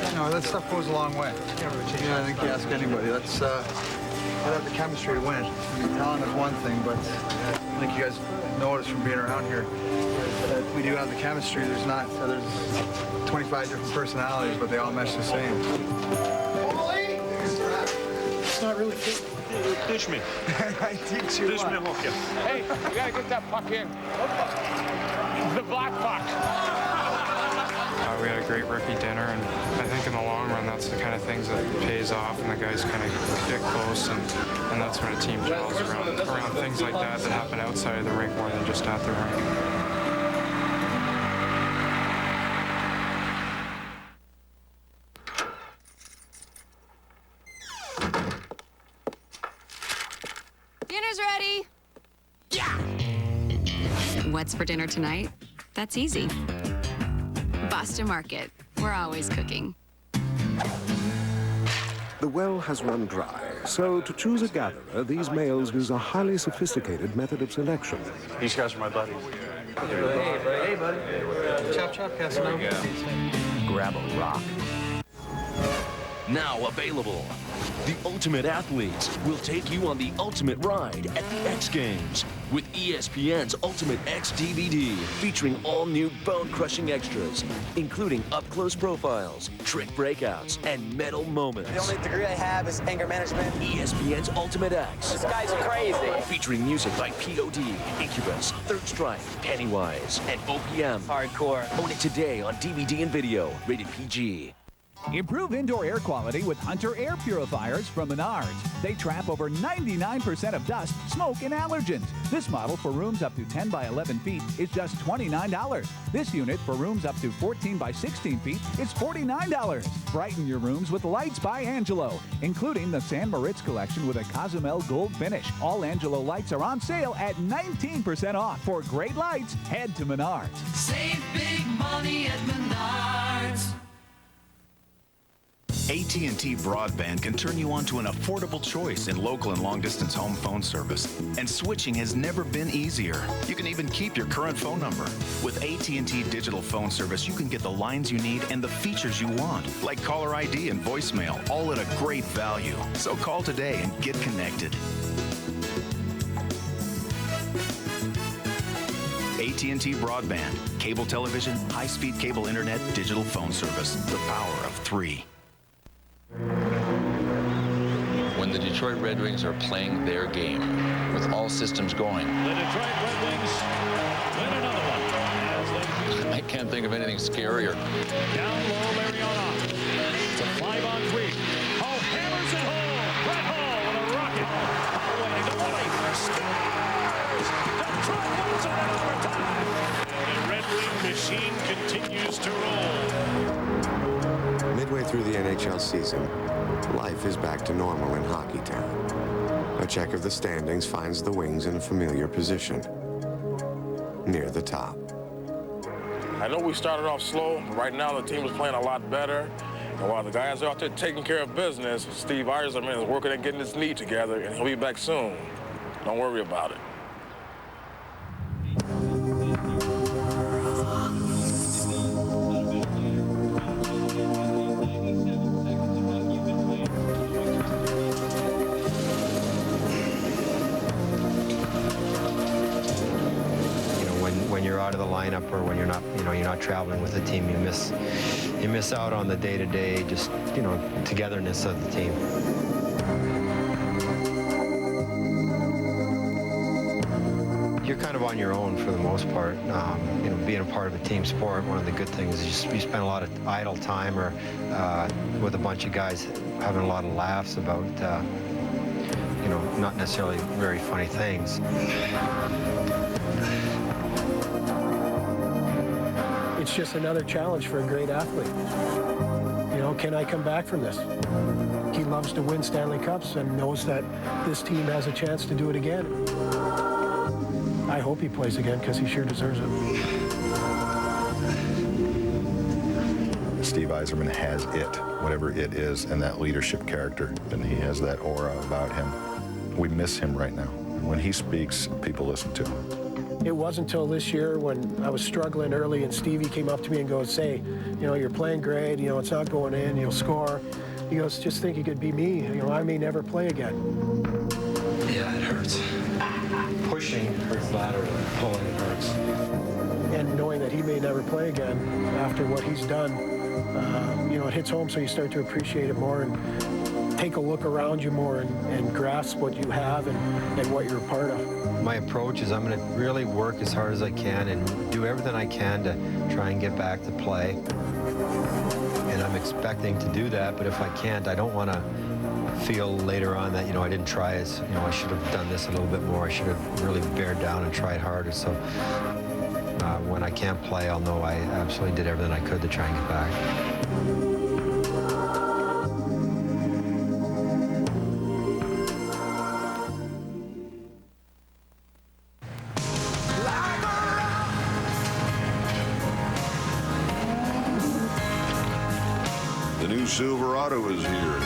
You know, that stuff goes a long way. Yeah, I think you ask anybody. That's you have the chemistry to win. I mean, talent is one thing, but I think you guys notice from being around here that we do have the chemistry. There's 25 different personalities, but they all mesh the same. It's not really fit. Teach me. I teach you. Teach me hockey. Hey, you gotta get that puck in. The black puck. We had a great rookie dinner, and I think in the long run, that's the kind of things that pays off, and the guys kind of get close, and that's when a team gels around things like that happen outside of the rink more than just at the rink. Dinner's ready. Yeah! What's for dinner tonight? That's easy. Boston Market. We're always cooking. The well has run dry, so to choose a gatherer, these males use a highly sophisticated method of selection. These guys are my buddies. Hey, buddy. Chop, chop, Casanova. Grab a rock. Now available. The Ultimate Athletes will take you on the ultimate ride at the X Games with ESPN's Ultimate X DVD, featuring all new bone-crushing extras, including up-close profiles, trick breakouts, and medal moments. The only degree I have is anger management. ESPN's Ultimate X. This guy's crazy. Featuring music by POD, Incubus, Third Strike, Pennywise, and OPM. Hardcore. Own it today on DVD and video, rated PG. Improve indoor air quality with Hunter air purifiers from Menards. They trap over 99% of dust, smoke, and allergens. This model for rooms up to 10 by 11 feet is just $29. This unit for rooms up to 14 by 16 feet is $49. Brighten your rooms with lights by Angelo, including the San Moritz collection with a Cozumel gold finish. All Angelo lights are on sale at 19% off. For great lights, head to Menards. Save big money at Menards. AT&T Broadband can turn you on to an affordable choice in local and long-distance home phone service. And switching has never been easier. You can even keep your current phone number. With AT&T Digital Phone Service, you can get the lines you need and the features you want, like caller ID and voicemail, all at a great value. So call today and get connected. AT&T Broadband, cable television, high-speed cable internet, digital phone service. The power of 3. When the Detroit Red Wings are playing their game with all systems going, The Detroit Red Wings win another one. I can't think of anything scarier. Down low, Mariano. It's a 5-on-3. Hall hammers it home. Brett Hall with a rocket. Away to Woolley. Scores! Detroit wins it in overtime. The Red Wing machine continues to roll. Midway through the NHL season, life is back to normal in Hockeytown. A check of the standings finds the Wings in a familiar position, near the top. I know we started off slow. Right now, the team is playing a lot better. And while the guys are out there taking care of business, Steve Yzerman is working at getting his knee together, and he'll be back soon. Don't worry about it. When you're out of the lineup or when you're not traveling with the team, you miss you miss out on the day-to-day, just, you know, togetherness of the team. You're kind of on your own for the most part. You know, being a part of a team sport, one of the good things is you spend a lot of idle time or with a bunch of guys having a lot of laughs about, you know, not necessarily very funny things. It's just another challenge for a great athlete. You know, can I come back from this? He loves to win Stanley Cups and knows that this team has a chance to do it again. I hope he plays again because he sure deserves it. Steve Yzerman has it, whatever it is, and that leadership character, and he has that aura about him. We miss him right now. When he speaks, people listen to him. It wasn't until this year when I was struggling early and Stevie came up to me and goes, "Say, you know, you're playing great, you know, it's not going in, you'll score." He goes, "Just think you could be me, you know, I may never play again." Yeah, it hurts. Pushing hurts laterally, pulling hurts. And knowing that he may never play again after what he's done, you know, it hits home, so you start to appreciate it more and take a look around you more and grasp what you have and what you're a part of. My approach is I'm going to really work as hard as I can and do everything I can to try and get back to play. And I'm expecting to do that, but if I can't, I don't want to feel later on that, you know, I didn't try as, you know, I should have done this a little bit more. I should have really bared down and tried harder. So when I can't play, I'll know I absolutely did everything I could to try and get back. The new Silverado is here,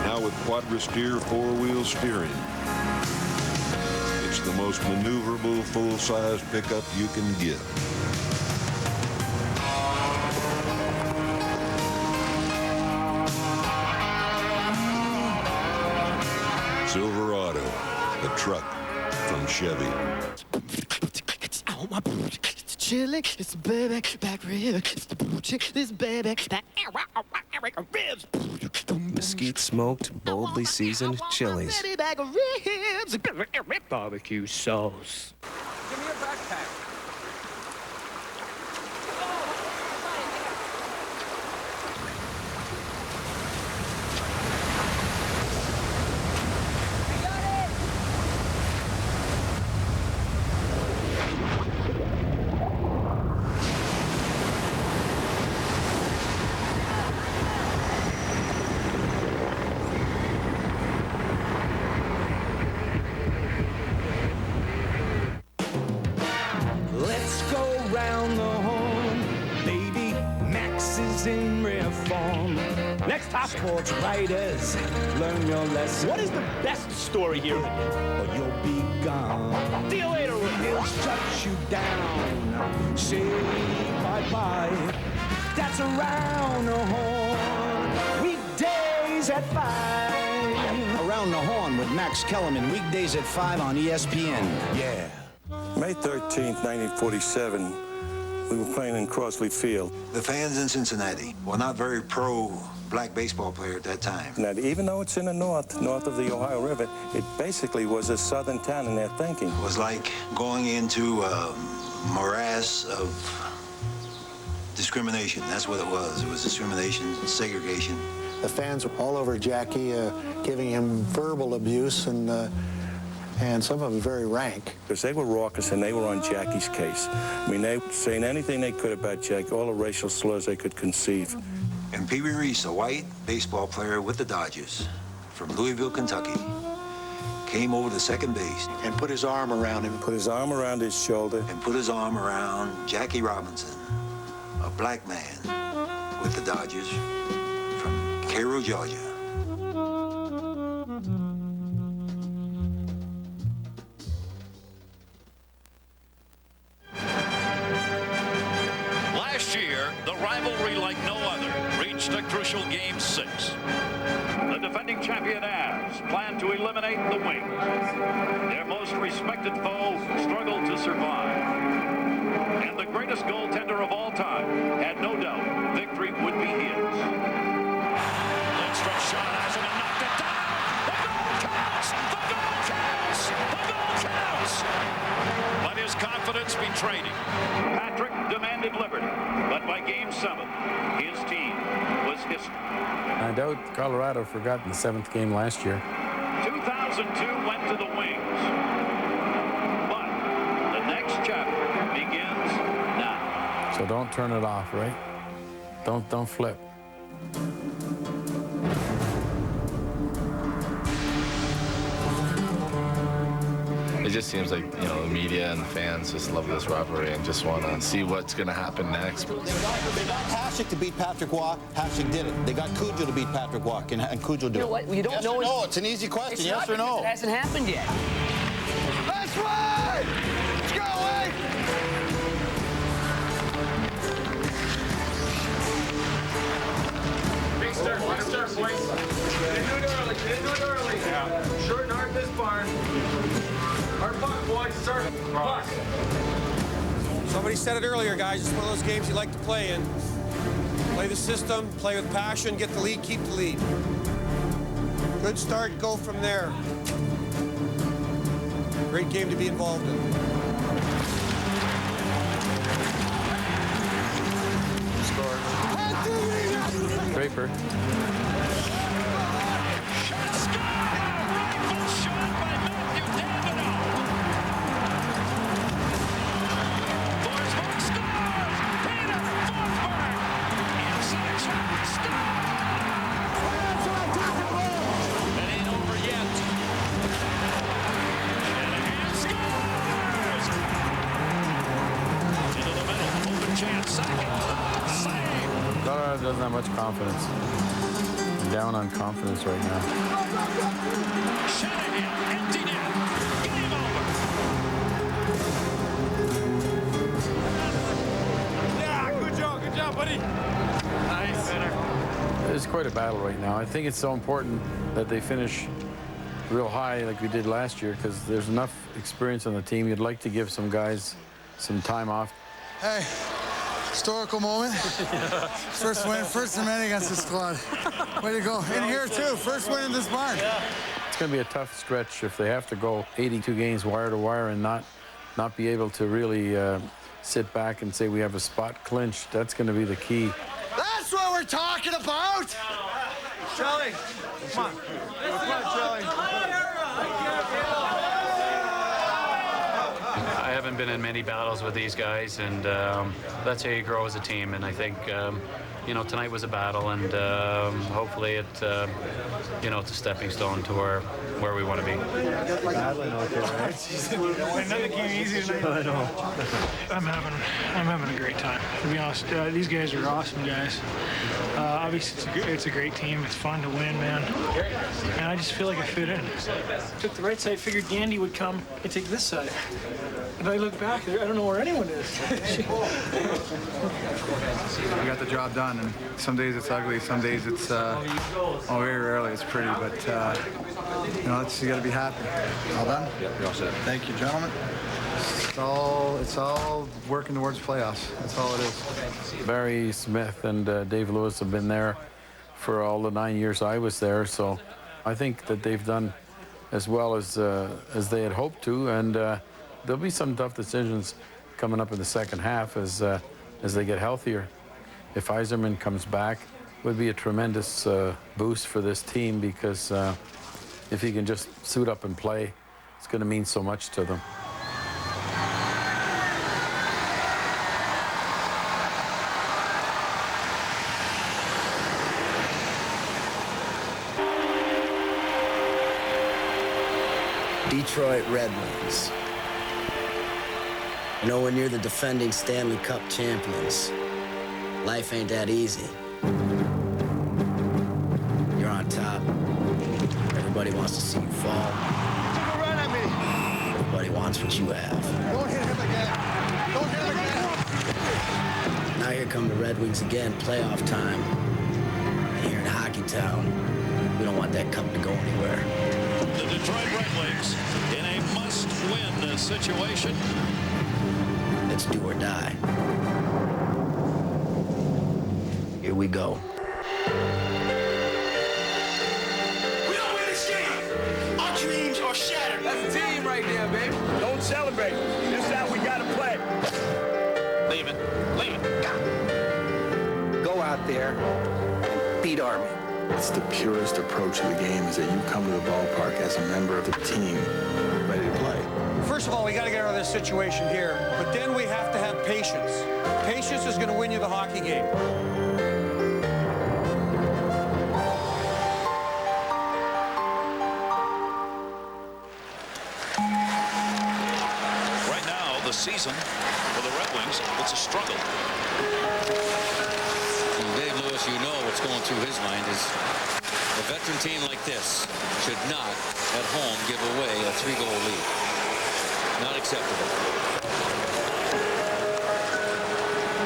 now with quadra-steer four-wheel steering. It's the most maneuverable full-size pickup you can get. Silverado, the truck from Chevy. It's chili, it's the baby back rib, it's the blue chick, this baby that ribs. Mesquite smoked, boldly seasoned chilies. Back ribs, barbecue sauce. Give me your backpack. Let's go round the horn, baby. Max is in reform. Next top sports writers, learn your lesson. What is the best story here? Or you'll be gone. See you later, he'll shut you down. Say bye-bye. That's around the horn. Weekdays at 5. Around the Horn with Max Kellerman, weekdays at 5 on ESPN. Yeah. May 13th, 1947, we were playing in Crossley Field. The fans in Cincinnati were not very pro-black baseball player at that time. Now, even though it's in the north of the Ohio River, it basically was a southern town in their thinking. It was like going into a morass of discrimination. That's what it was. It was discrimination, segregation. The fans were all over Jackie, giving him verbal abuse and some of them very rank. Because they were raucous and they were on Jackie's case. I mean, they were saying anything they could about Jackie, all the racial slurs they could conceive. And Pee Wee Reese, a white baseball player with the Dodgers from Louisville, Kentucky, came over to second base. And put his arm around him. Put his arm around his shoulder. And put his arm around Jackie Robinson, a black man with the Dodgers from Cairo, Georgia. Last year, the rivalry like no other reached a crucial Game 6. The defending champion Avs plan to eliminate the Wings. Their most respected foe struggled to survive. And the greatest goaltender of all time had no doubt victory would be his. Lidstrom shot has him and knocked it down. The goal counts! The goal counts! The goal counts! But his confidence betrayed him. Patrick demanded liberty, but by Game 7, his team was history. I doubt Colorado forgot the 7th game last year. 2002 went to the Wings. But the next chapter begins now. So don't turn it off, right? Don't flip. It just seems like, you know, the media and the fans just love this rivalry and just want to see what's going to happen next. They got Hasek to beat Patrick Waugh. Hasek did it. They got Cujo to beat Patrick Waugh. Can Cujo do it? You know what? You don't yes know. Or no, it's an easy question. It's Yes not or no? It hasn't happened yet. That's right! Let's go, Wade! Big start, boys. Didn't do it early. Yeah. Short and hard this barn. Hard puck, boys. Start puck. Somebody said it earlier, guys. It's one of those games you like to play in. Play the system, play with passion, get the lead, keep the lead. Good start, go from there. Great game to be involved in. Draper. Colorado doesn't have much confidence. They're down on confidence right now. Empty net. Game over. Yeah, good job, buddy. Nice. It's quite a battle right now. I think it's so important that they finish real high like we did last year because there's enough experience on the team. You'd like to give some guys some time off. Hey, historical moment. First win, first of many against the squad. Way to go. In here, too. First win in this barn. It's going to be a tough stretch if they have to go 82 games wire to wire and not be able to really sit back and say we have a spot clinched. That's going to be the key. That's what we're talking about! Charlie, come on. Come on, Charlie. I haven't been in many battles with these guys, and that's how you grow as a team. And I think, you know, tonight was a battle, and hopefully it, you know, it's a stepping stone to where we want to be. Battling out there, right? Nothing came easy tonight. I know. I'm having a great time. To be honest, these guys are awesome guys. Obviously, it's a great team. It's fun to win, man. And I just feel like I fit in. Took the right side, figured Gandy would come and take this side. And I look back, I don't know where anyone is. We got the job done, and some days it's ugly, some days it's, very rarely it's pretty, but, you know, you got to be happy. All done? Yep, you're all set. Thank you, gentlemen. It's all working towards playoffs. That's all it is. Barry Smith and Dave Lewis have been there for all the 9 years I was there, so I think that they've done as well as they had hoped to, and there'll be some tough decisions coming up in the second half as they get healthier. If Yzerman comes back, it would be a tremendous boost for this team because if he can just suit up and play, it's going to mean so much to them. Detroit Red Wings. You know, when you're the defending Stanley Cup champions, life ain't that easy. You're on top. Everybody wants to see you fall. Took a run at me. Everybody wants what you have. Don't hit him again. Don't hit him again. Now here come the Red Wings again, playoff time. And here in Hockey Town, we don't want that cup to go anywhere. The Detroit Red Wings in a must-win situation. It's It's do or die. Here we go. We don't win this game. Our dreams are shattered. That's a team right there, baby. Don't celebrate. This is how we gotta play. Leave it. Leave it. Go out there and beat Army. It's the purest approach to the game is that you come to the ballpark as a member of the team ready to play. First of all, we got to get out of this situation here, but then we have to have patience. Patience is going to win you the hockey game. Right now, the season for the Red Wings, it's a struggle. And Dave Lewis, you know what's going through his mind is a veteran team like this should not, at home, give away a 3-goal lead. Not acceptable.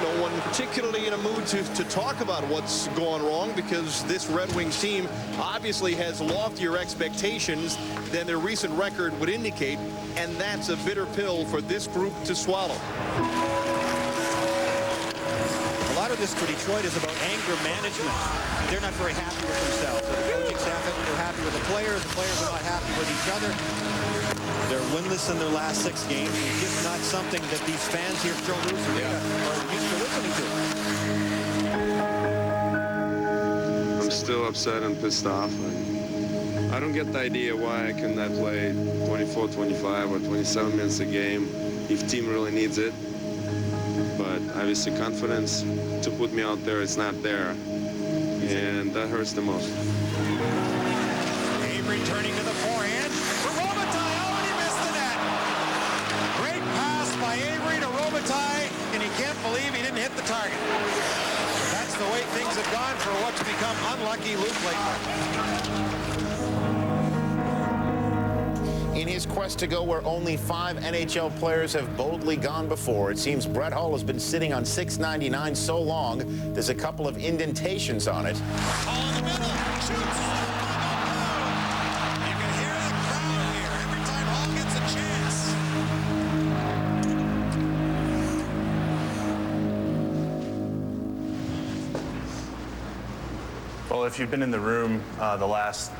No one particularly in a mood to talk about what's gone wrong because this Red Wings team obviously has loftier expectations than their recent record would indicate, and that's a bitter pill for this group to swallow. A lot of this for Detroit is about anger management. They're not very happy with themselves. The coaching staff isn't happy with the players are not happy with each other. They're winless in their last 6 games. It's just not something that these fans here at Joe Louis Arena are used to listening to. I'm still upset and pissed off. I don't get the idea why I cannot play 24, 25, or 27 minutes a game if team really needs it. But obviously confidence to put me out there is not there. And that hurts the most. Avery turning to the forehand. Robitaille, oh, and he missed the net. Great pass by Avery to Robitaille, and he can't believe he didn't hit the target. That's the way things have gone for what's become unlucky Luke lately. In his quest to go where only 5 NHL players have boldly gone before, it seems Brett Hull has been sitting on $6.99 so long, there's a couple of indentations on it. Hull in the middle, shoots. You can hear the crowd here every time Hull gets a chance. Well, if you've been in the room the last,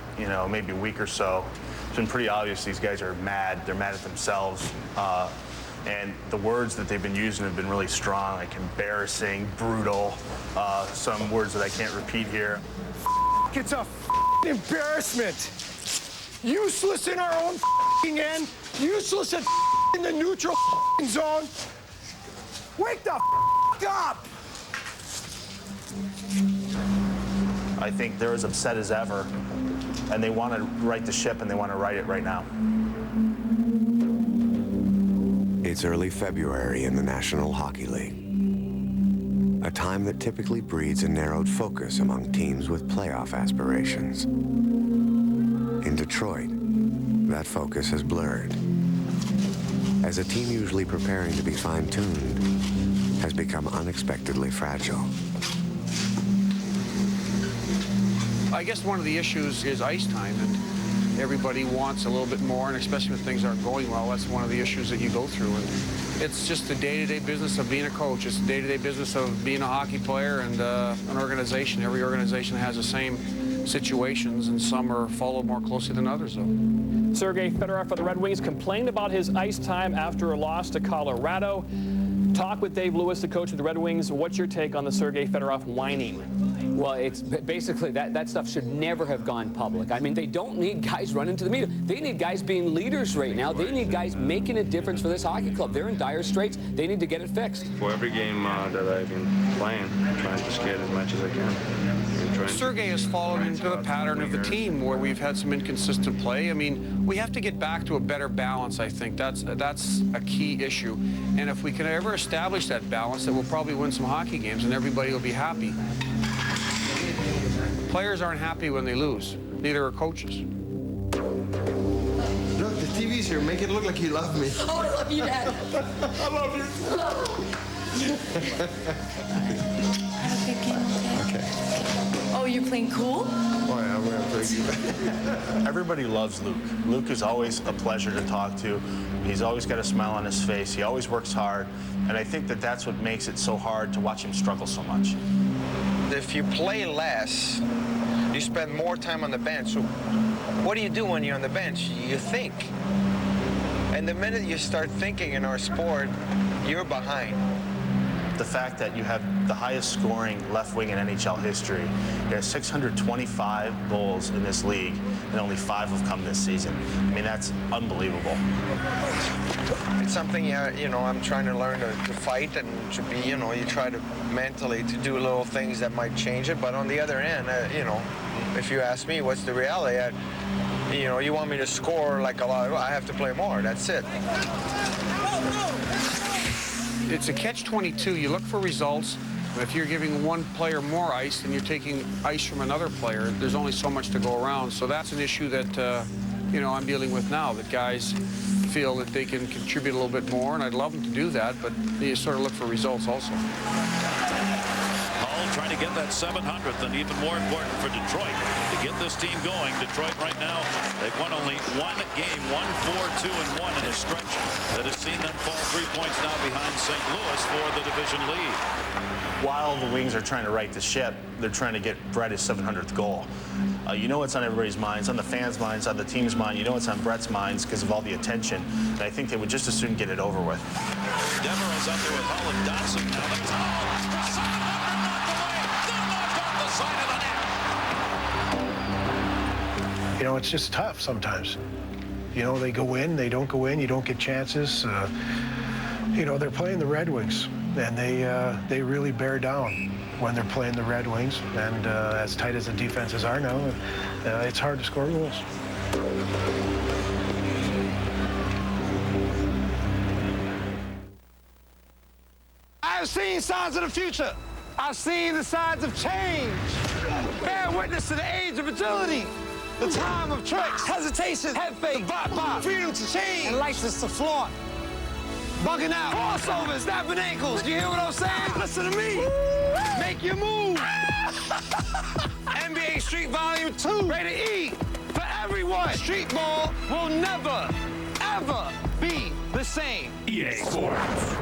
maybe week or so, it's been pretty obvious these guys are mad. They're mad at themselves. And the words that they've been using have been really strong, like embarrassing, brutal, some words that I can't repeat here. It's a embarrassment. Useless in our own end. Useless in the neutral zone. Wake the up! I think they're as upset as ever, and they want to right the ship, and they want to right it right now. It's early February in the National Hockey League, a time that typically breeds a narrowed focus among teams with playoff aspirations. In Detroit, that focus has blurred, as a team usually preparing to be fine-tuned has become unexpectedly fragile. I guess one of the issues is ice time, and everybody wants a little bit more, and especially when things aren't going well, that's one of the issues that you go through. And it's just the day-to-day business of being a coach. It's the day-to-day business of being a hockey player and an organization. Every organization has the same situations, and some are followed more closely than others, though. Sergei Fedorov for the Red Wings complained about his ice time after a loss to Colorado. Talk with Dave Lewis, the coach of the Red Wings. What's your take on the Sergei Fedorov whining? Well, it's basically that stuff should never have gone public. I mean, they don't need guys running to the media. They need guys being leaders right now. They need guys making a difference for this hockey club. They're in dire straits. They need to get it fixed. For every game that I've been playing, I'm trying to skate as much as I can. Sergei has fallen into the pattern of the team where we've had some inconsistent play. I mean, we have to get back to a better balance, I think. That's a key issue. And if we can ever establish that balance, then we'll probably win some hockey games and everybody will be happy. Players aren't happy when they lose. Neither are coaches. Look, the TV's here. Make it look like you love me. Oh, I love you, Dad. I love you. Okay. Oh, you're playing cool? Why, I'm going to play you. Everybody loves Luke. Luke is always a pleasure to talk to. He's always got a smile on his face. He always works hard. And I think that that's what makes it so hard to watch him struggle so much. If you play less, you spend more time on the bench. So what do you do when you're on the bench? You think. And the minute you start thinking in our sport, you're behind. The fact that you have the highest scoring left wing in NHL history, he has 625 goals in this league, and only 5 have come this season. I mean, that's unbelievable. It's something, you know, I'm trying to learn to fight and to be, you know, you try to mentally to do little things that might change it. But on the other end, you know, if you ask me what's the reality, you know, you want me to score like a lot, I have to play more. That's it. It's a catch-22. You look for results. If you're giving one player more ice and you're taking ice from another player, there's only so much to go around. So that's an issue that, you know, I'm dealing with now, that guys feel that they can contribute a little bit more, and I'd love them to do that, but you sort of look for results also. Hull trying to get that 700th, and even more important for Detroit to get this team going. Detroit right now, they've won only one game, 1-4-2-1 in a stretch that has seen them fall 3 points now behind St. Louis for the division lead. While the Wings are trying to right the ship, they're trying to get Brett his 700th goal. You know it's on everybody's minds, on the fans' minds, on the team's mind. You know it's on Brett's minds because of all the attention. And I think they would just as soon get it over with. Devereaux's up there with Hull and Dawson now. That's Hull. You know, it's just tough sometimes. You know, they go in, they don't go in, you don't get chances. You know, they're playing the Red Wings, and they really bear down when they're playing the Red Wings. And as tight as the defenses are now, it's hard to score goals. I've seen signs of the future. I've seen the signs of change. Bear witness to the age of agility. The time of tricks, hesitation, head fake, freedom to change, and license to flaunt. Bugging out, crossovers, snapping ankles. You hear what I'm saying? Listen to me. Make your move. NBA Street Volume 2, rated E for everyone. Street ball will never, ever be the same. EA Sports.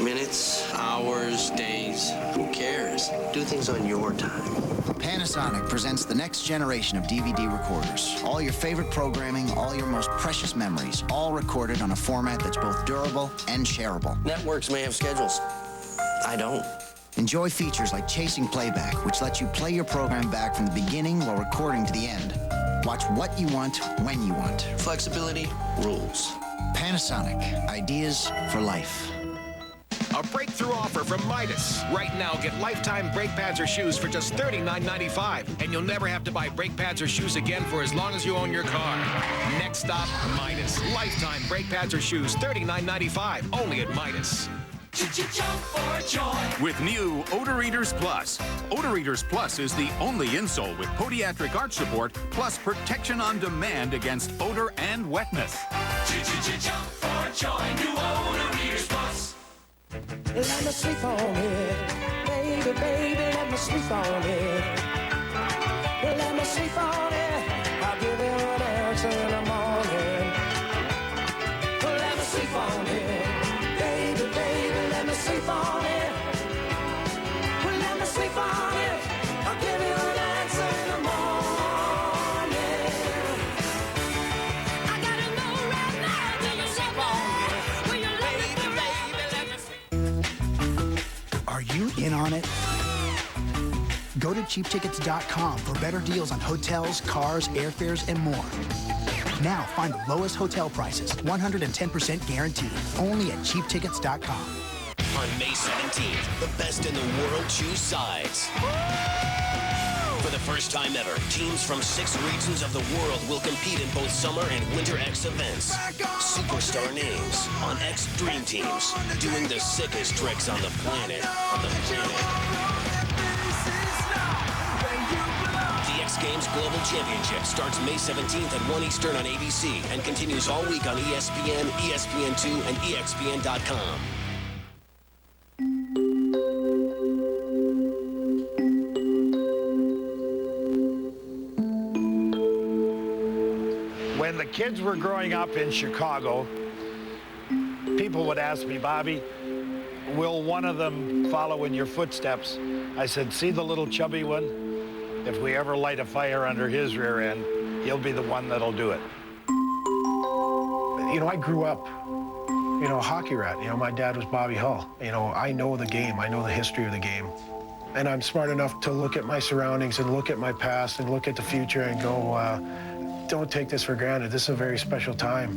Minutes, hours, days, who cares? Do things on your time. Panasonic presents the next generation of DVD recorders. All your favorite programming, all your most precious memories, all recorded on a format that's both durable and shareable. Networks may have schedules. I don't. Enjoy features like Chasing Playback, which lets you play your program back from the beginning while recording to the end. Watch what you want, when you want. Flexibility rules. Panasonic. Ideas for life. A breakthrough offer from Midas. Right now, get lifetime brake pads or shoes for just $39.95. And you'll never have to buy brake pads or shoes again for as long as you own your car. Next stop, Midas. Lifetime brake pads or shoes, $39.95. Only at Midas. Jump for joy. With new Odor Eaters Plus. Odor Eaters Plus is the only insole with podiatric arch support plus protection on demand against odor and wetness. Jump for joy. New Odor Eaters Plus. Let me sleep on it. Baby, baby, let me sleep on it. Let me sleep on it. I'll give you an answer in the morning. Let me sleep on it. Baby, baby, let me sleep on it. Let me sleep on it. I'll give you an answer in the morning. I gotta know right now, do you sleep on it? Will you let me, baby, let me sleep? Are you in on it? Go to cheaptickets.com for better deals on hotels, cars, airfares, and more. Now find the lowest hotel prices, 110% guaranteed, only at cheaptickets.com. On May 17th, the best in the world choose sides. For the first time ever, teams from 6 regions of the world will compete in both Summer and Winter X events. Superstar names on X Dream Teams, doing the sickest tricks on the planet. The X Games Global Championship starts May 17th at 1 Eastern on ABC and continues all week on ESPN, ESPN2, and ESPN.com. When the kids were growing up in Chicago, people would ask me, Bobby, will one of them follow in your footsteps? I said, see the little chubby one? If we ever light a fire under his rear end, he'll be the one that'll do it. You know, I grew up, you know, a hockey rat. You know, my dad was Bobby Hull. You know, I know the game. I know the history of the game. And I'm smart enough to look at my surroundings and look at my past and look at the future and go, don't take this for granted. This is a very special time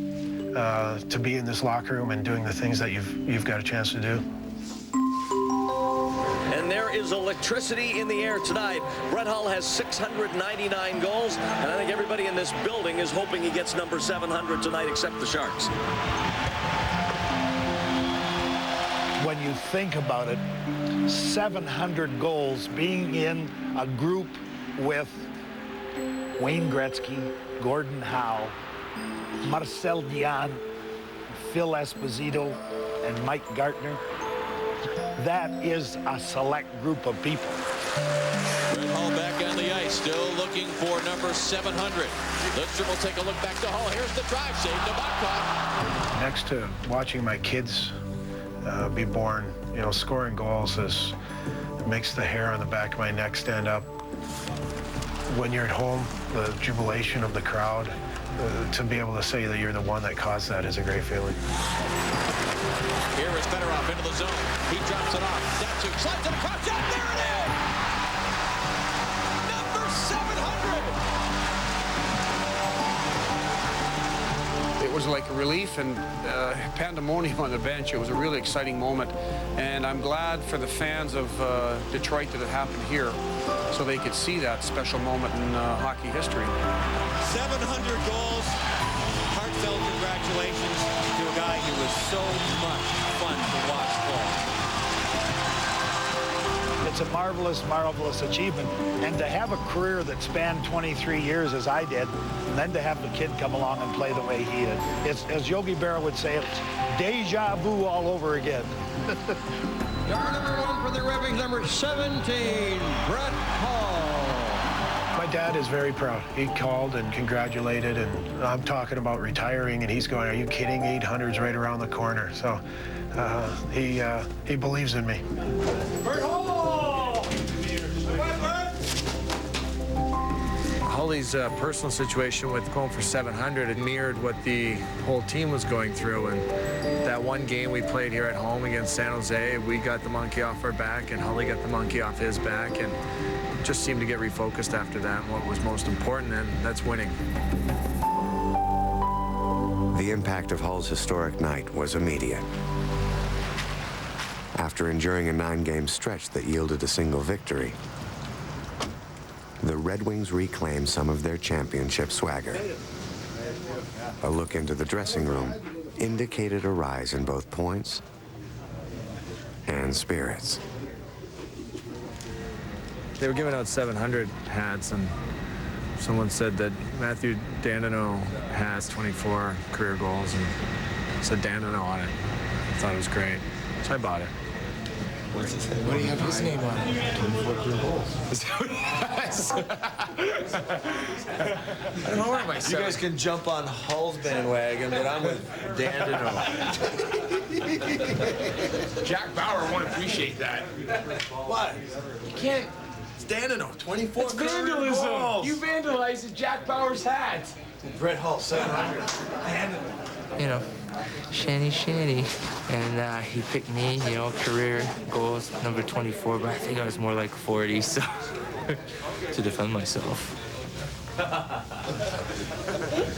to be in this locker room and doing the things that you've got a chance to do. And there is electricity in the air tonight. Brett Hull has 699 goals, and I think everybody in this building is hoping he gets number 700 tonight, except the Sharks. When you think about it, 700 goals, being in a group with Wayne Gretzky, Gordon Howe, Marcel Dion, Phil Esposito, and Mike Gartner, that is a select group of people. Brett Hull back on the ice, still looking for number 700. Lidstrom will take a look back to Hull. Here's the drive, save to Bacot. Next to watching my kids be born, you know, scoring goals makes the hair on the back of my neck stand up. When you're at home, the jubilation of the crowd, to be able to say that you're the one that caused that is a great feeling. Here is Fedorov into the zone. He drops it off. Datsuk slides it across. Yeah, there it is! Number 700! It was like a relief and pandemonium on the bench. It was a really exciting moment. And I'm glad for the fans of Detroit that it happened here so they could see that special moment in hockey history. 700 goals. Heartfelt congratulations to a guy who was so much fun to watch play. It's a marvelous, marvelous achievement. And to have a career that spanned 23 years as I did, and then to have the kid come along and play the way he did. It's, as Yogi Berra would say, it's deja vu all over again. Star number 1 for the Red Wings, number 17, Brett Hull. My dad is very proud. He called and congratulated, and I'm talking about retiring, and he's going, are you kidding? 800's right around the corner. So he believes in me. Hully's personal situation with going for 700 it mirrored what the whole team was going through, and that one game we played here at home against San Jose, we got the monkey off our back and Hully got the monkey off his back, and just seemed to get refocused after that. And what was most important, and that's winning. The impact of Hull's historic night was immediate. After enduring a 9-game stretch that yielded a single victory, the Red Wings reclaimed some of their championship swagger. A look into the dressing room indicated a rise in both points and spirits. They were giving out 700 hats, and someone said that Matthew Dandino has 24 career goals, and it said Dandino on it. I thought it was great, so I bought it. What do you have his name on it? 24 career goals. Is that what he has? I don't know where myself. You guys can jump on Hull's bandwagon, but I'm with Dandino. Jack Bauer won't appreciate that. What? You can't. It's Dandino, 24 It's career vandalism. goals. You vandalized Jack Bauer's hat. Brett Hull, 700. You know, shanty, and he picked me, you know, career goals, number 24, but I think I was more like 40, so to defend myself.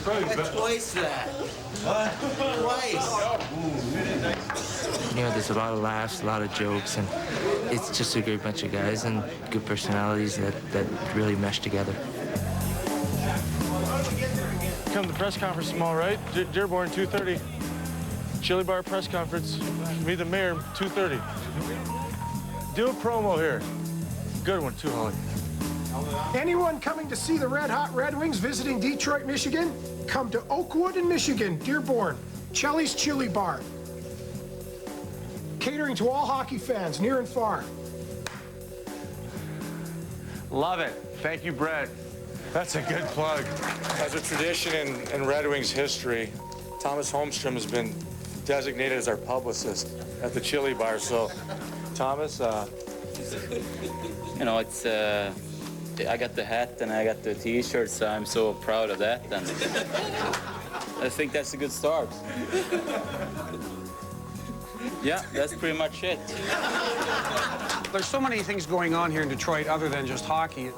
Twice that. What? Twice. You know, there's a lot of laughs, a lot of jokes, and it's just a great bunch of guys and good personalities that really mesh together. Come to the press conference tomorrow, right? Dearborn, 2:30. Chili Bar press conference. Meet the mayor, 2:30. Do a promo here. Good one, too, Holly. Anyone coming to see the Red Hot Red Wings visiting Detroit, Michigan? Come to Oakwood in Michigan, Dearborn, Chelly's Chili Bar. Catering to all hockey fans, near and far. Love it. Thank you, Brett. That's a good plug. As a tradition in Red Wings history, Thomas Holmstrom has been designated as our publicist at the Chili Bar. So, Thomas, you know, it's I got the hat and I got the T-shirt, so I'm so proud of that. And I think that's a good start. Yeah, that's pretty much it. There's so many things going on here in Detroit other than just hockey.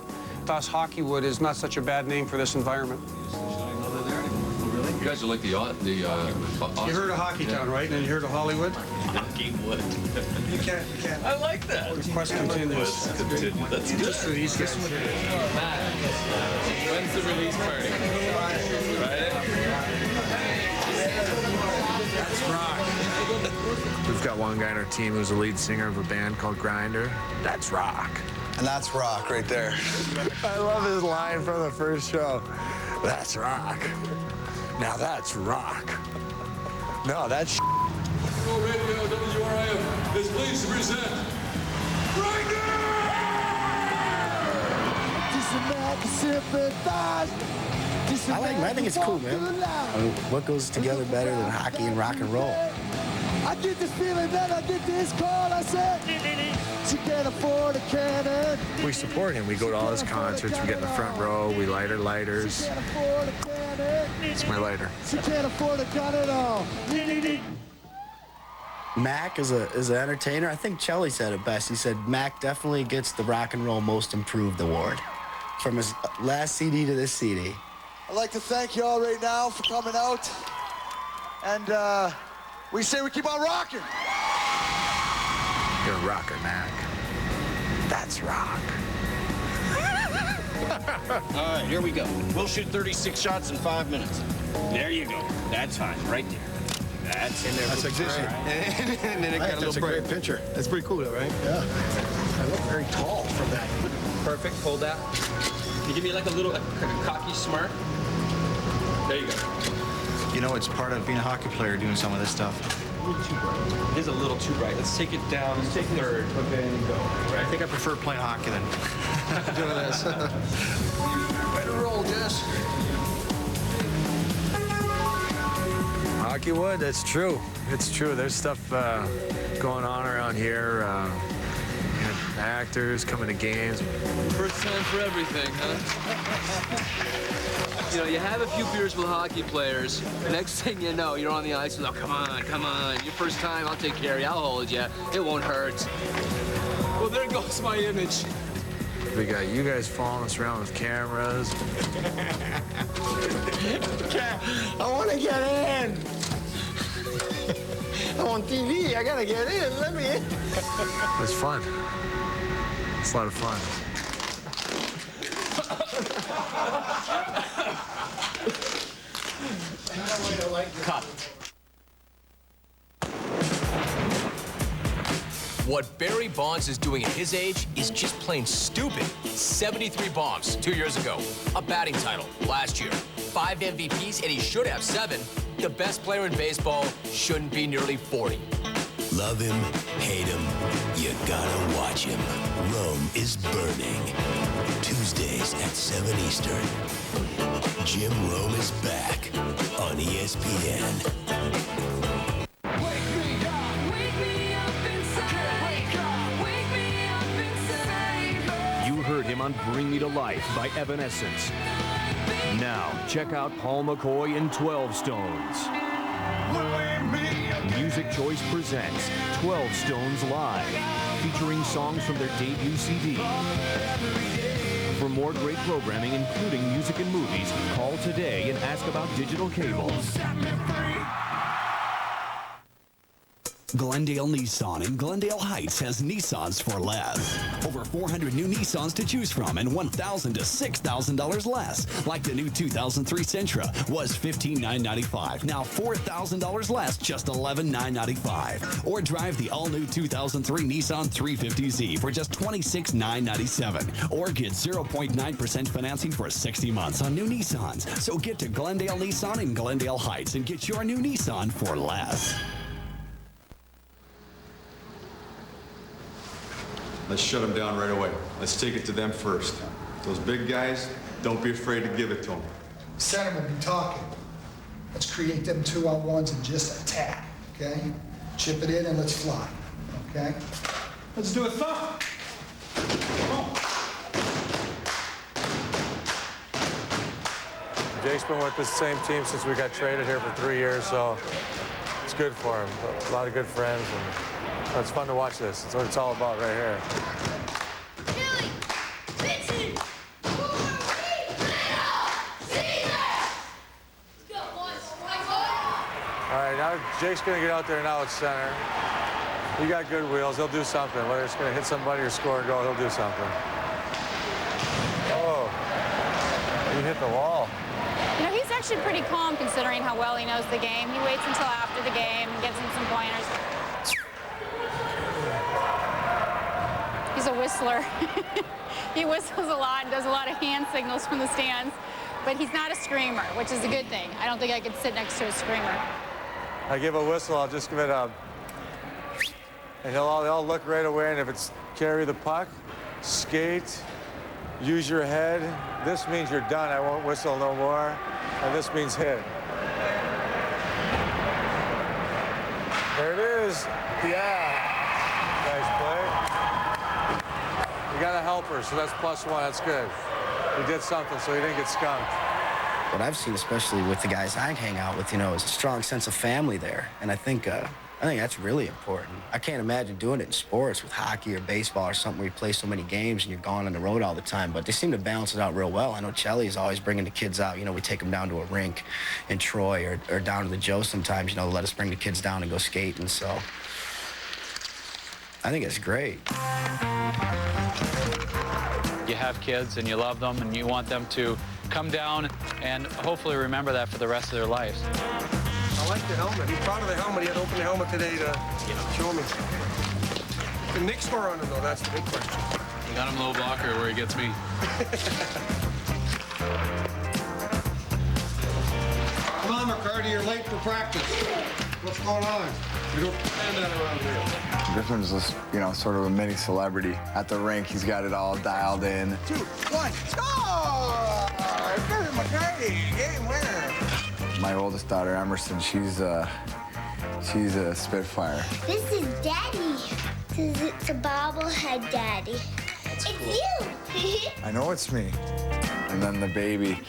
Thus, Hockeywood is not such a bad name for this environment. You guys are like the You heard of Hockeytown, right? And you heard of Hollywood? Hockeywood. You can't. I like that. Request continues. That's good. Just for these guys. When's the release party? Friday? That's rock. We've got one guy on our team who's the lead singer of a band called Grinder. That's rock. And that's rock right there. I love his line from the first show. That's rock. Now that's rock. No, that's Radio WRIF is pleased to present I think it's cool, man. I mean, what goes together better than hockey and rock and roll? I get this feeling that I get this call. I said, she can't afford a cannon. We support him. We go to all his concerts. We get in the front row. We light our lighters. She can't afford a cannon. It's my lighter. She can't afford a gun at all. Mac is an entertainer. I think Chelly said it best. He said Mac definitely gets the Rock and Roll Most Improved Award from his last CD to this CD. I'd like to thank you all right now for coming out. And we say we keep on rocking. You're a rocker, Mac. That's rock. All right, here we go. We'll shoot 36 shots in 5 minutes. There you go. That's fine, right there. That's in there. That's a good And then it got a little break. great picture. That's pretty cool, though, right? Yeah. I look very tall from that. Perfect. Hold that. Can you give me like a little cocky smirk? There you go. You know, it's part of being a hockey player doing some of this stuff. It is a little too bright. Let's take it down. Let's take third. Okay, and go. Right. I think I prefer playing hockey than doing this. Way to roll, Jess. Hockeywood, that's true. It's true. There's stuff going on around here. Actors coming to games. First time for everything, huh? You know, you have a few beers with hockey players. Next thing you know, you're on the ice and, oh, come on, come on. Your first time, I'll take care of you. I'll hold you. It won't hurt. Well, there goes my image. We got you guys following us around with cameras. I want to get in. I'm on TV. I got to get in. Let me in. It's fun. It's a lot of fun. Cut. What Barry Bonds is doing at his age is just plain stupid. 73 bombs 2 years ago. A batting title last year. 5 MVPs, and he should have 7. The best player in baseball shouldn't be nearly 40. Love him, hate him, you gotta watch him. Rome is burning. Tuesdays at 7 Eastern. Jim Rome is back on ESPN. You heard him on Bring Me to Life by Evanescence. Now, check out Paul McCoy and 12 Stones. Music Choice presents 12 Stones Live, featuring songs from their debut CD. For more great programming, including music and movies, call today and ask about digital cable. Glendale Nissan in Glendale Heights has Nissans for less. Over 400 new Nissans to choose from and $1,000 to $6,000 less. Like the new 2003 Sentra was $15,995. Now $4,000 less, just $11,995. Or drive the all-new 2003 Nissan 350Z for just $26,997. Or get 0.9% financing for 60 months on new Nissans. So get to Glendale Nissan in Glendale Heights and get your new Nissan for less. Let's shut them down right away. Let's take it to them first. Those big guys, Don't be afraid to give it to him. Center will be talking. Let's create them 2-on-1s and just attack, okay? Chip it in and let's fly, okay? Let's do a thump. Jake's been with this same team since we got traded here for 3 years, so it's good for him. A lot of good friends, and it's fun to watch this. It's what it's all about right here. All right, now Jake's going to get out there now at center. He got good wheels. He'll do something. Whether it's going to hit somebody or score a goal, he'll do something. Oh, he hit the wall. You know, he's actually pretty calm considering how well he knows the game. He waits until after the game and gives him some pointers. He's a whistler. He whistles a lot and does a lot of hand signals from the stands. But he's not a screamer, which is a good thing. I don't think I could sit next to a screamer. I give a whistle, I'll just give it a... And they'll look right away, and if it's carry the puck, skate, use your head. This means you're done. I won't whistle no more. And this means hit. There it is. Yeah. Nice play. You got a helper, so that's +1. That's good. He did something, so he didn't get skunked. What I've seen, especially with the guys I hang out with, you know, is a strong sense of family there. And I think that's really important. I can't imagine doing it in sports with hockey or baseball or something where you play so many games and you're gone on the road all the time. But they seem to balance it out real well. I know Chelly's always bringing the kids out. You know, we take them down to a rink in Troy or down to the Joe sometimes, you know, let us bring the kids down and go skating. So I think it's great. You have kids and you love them and you want them to come down and hopefully remember that for the rest of their lives. I like the helmet. He's proud of the helmet. He had to open the helmet today to show me. The Nick score on him, though, that's the big question. You got him low blocker where he gets me. Come on, McCarty, you're late for practice. What's going on? We don't stand that around here. Griffin's just, you know, sort of a mini celebrity. At the rink, he's got it all dialed in. 2, 1, score! Griffin McCarty, game winner. My oldest daughter, Emerson, she's a Spitfire. This is Daddy. It's a bobblehead Daddy. It's you. I know it's me. And then the baby,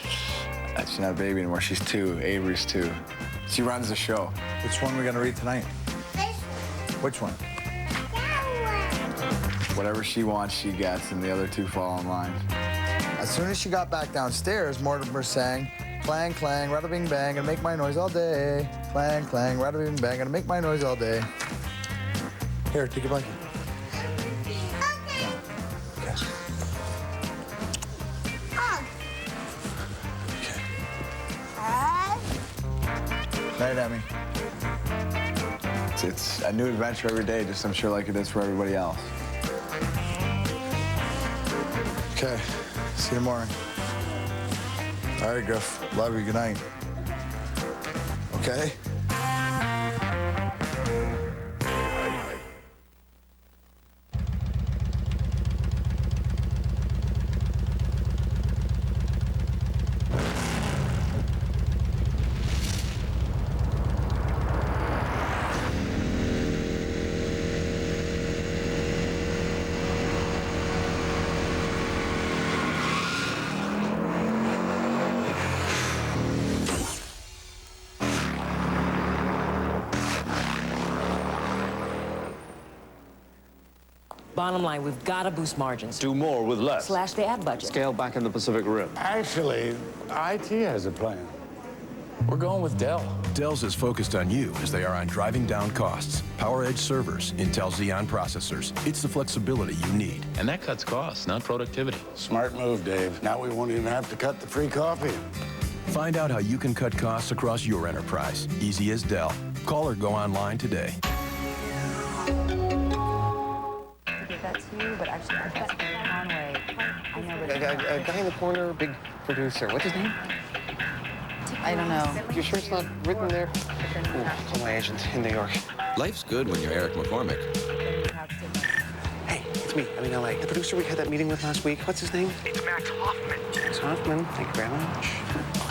she's not a baby anymore, she's 2, Avery's 2. She runs the show. Which one are we gonna read tonight? Which one? Whatever she wants, she gets, and the other 2 fall in line. As soon as she got back downstairs, Mortimer sang, clang, clang, rada-bing, bang, gonna make my noise all day. Clang, clang, rada-bing, bang, gonna make my noise all day. Here, take your blanket. Night, Emmy. It's a new adventure every day, just I'm sure like it is for everybody else. Okay, see you tomorrow. All right, Griff, love you, good night. Okay? Bottom line, we've got to boost margins. Do more with less. Slash the ad budget. Scale back in the Pacific Rim. Actually, IT has a plan. We're going with Dell. Dell's as focused on you as they are on driving down costs. PowerEdge servers, Intel Xeon processors. It's the flexibility you need. And that cuts costs, not productivity. Smart move, Dave. Now we won't even have to cut the free coffee. Find out how you can cut costs across your enterprise. Easy as Dell. Call or go online today. That's you, but actually, that's Conway. I know, but A guy in the corner, big producer. What's his name? I don't know. You sure it's not written there? Call my agent in New York. Life's good when you're Eric McCormick. Hey, It's me. I'm in LA. The producer we had that meeting with last week, what's his name? It's Max Hoffman. Max Hoffman. Thank you very much.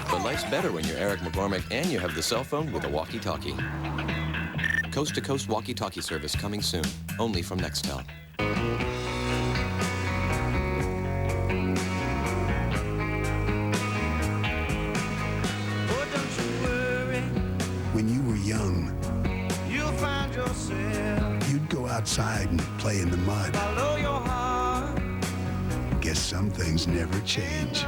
But life's better when you're Eric McCormick and you have the cell phone with a walkie-talkie. Coast-to-coast walkie-talkie service coming soon, only from Nextel. When you were young, You'll find yourself. you'd go outside and play in the mud. Follow your heart. Guess some things never change.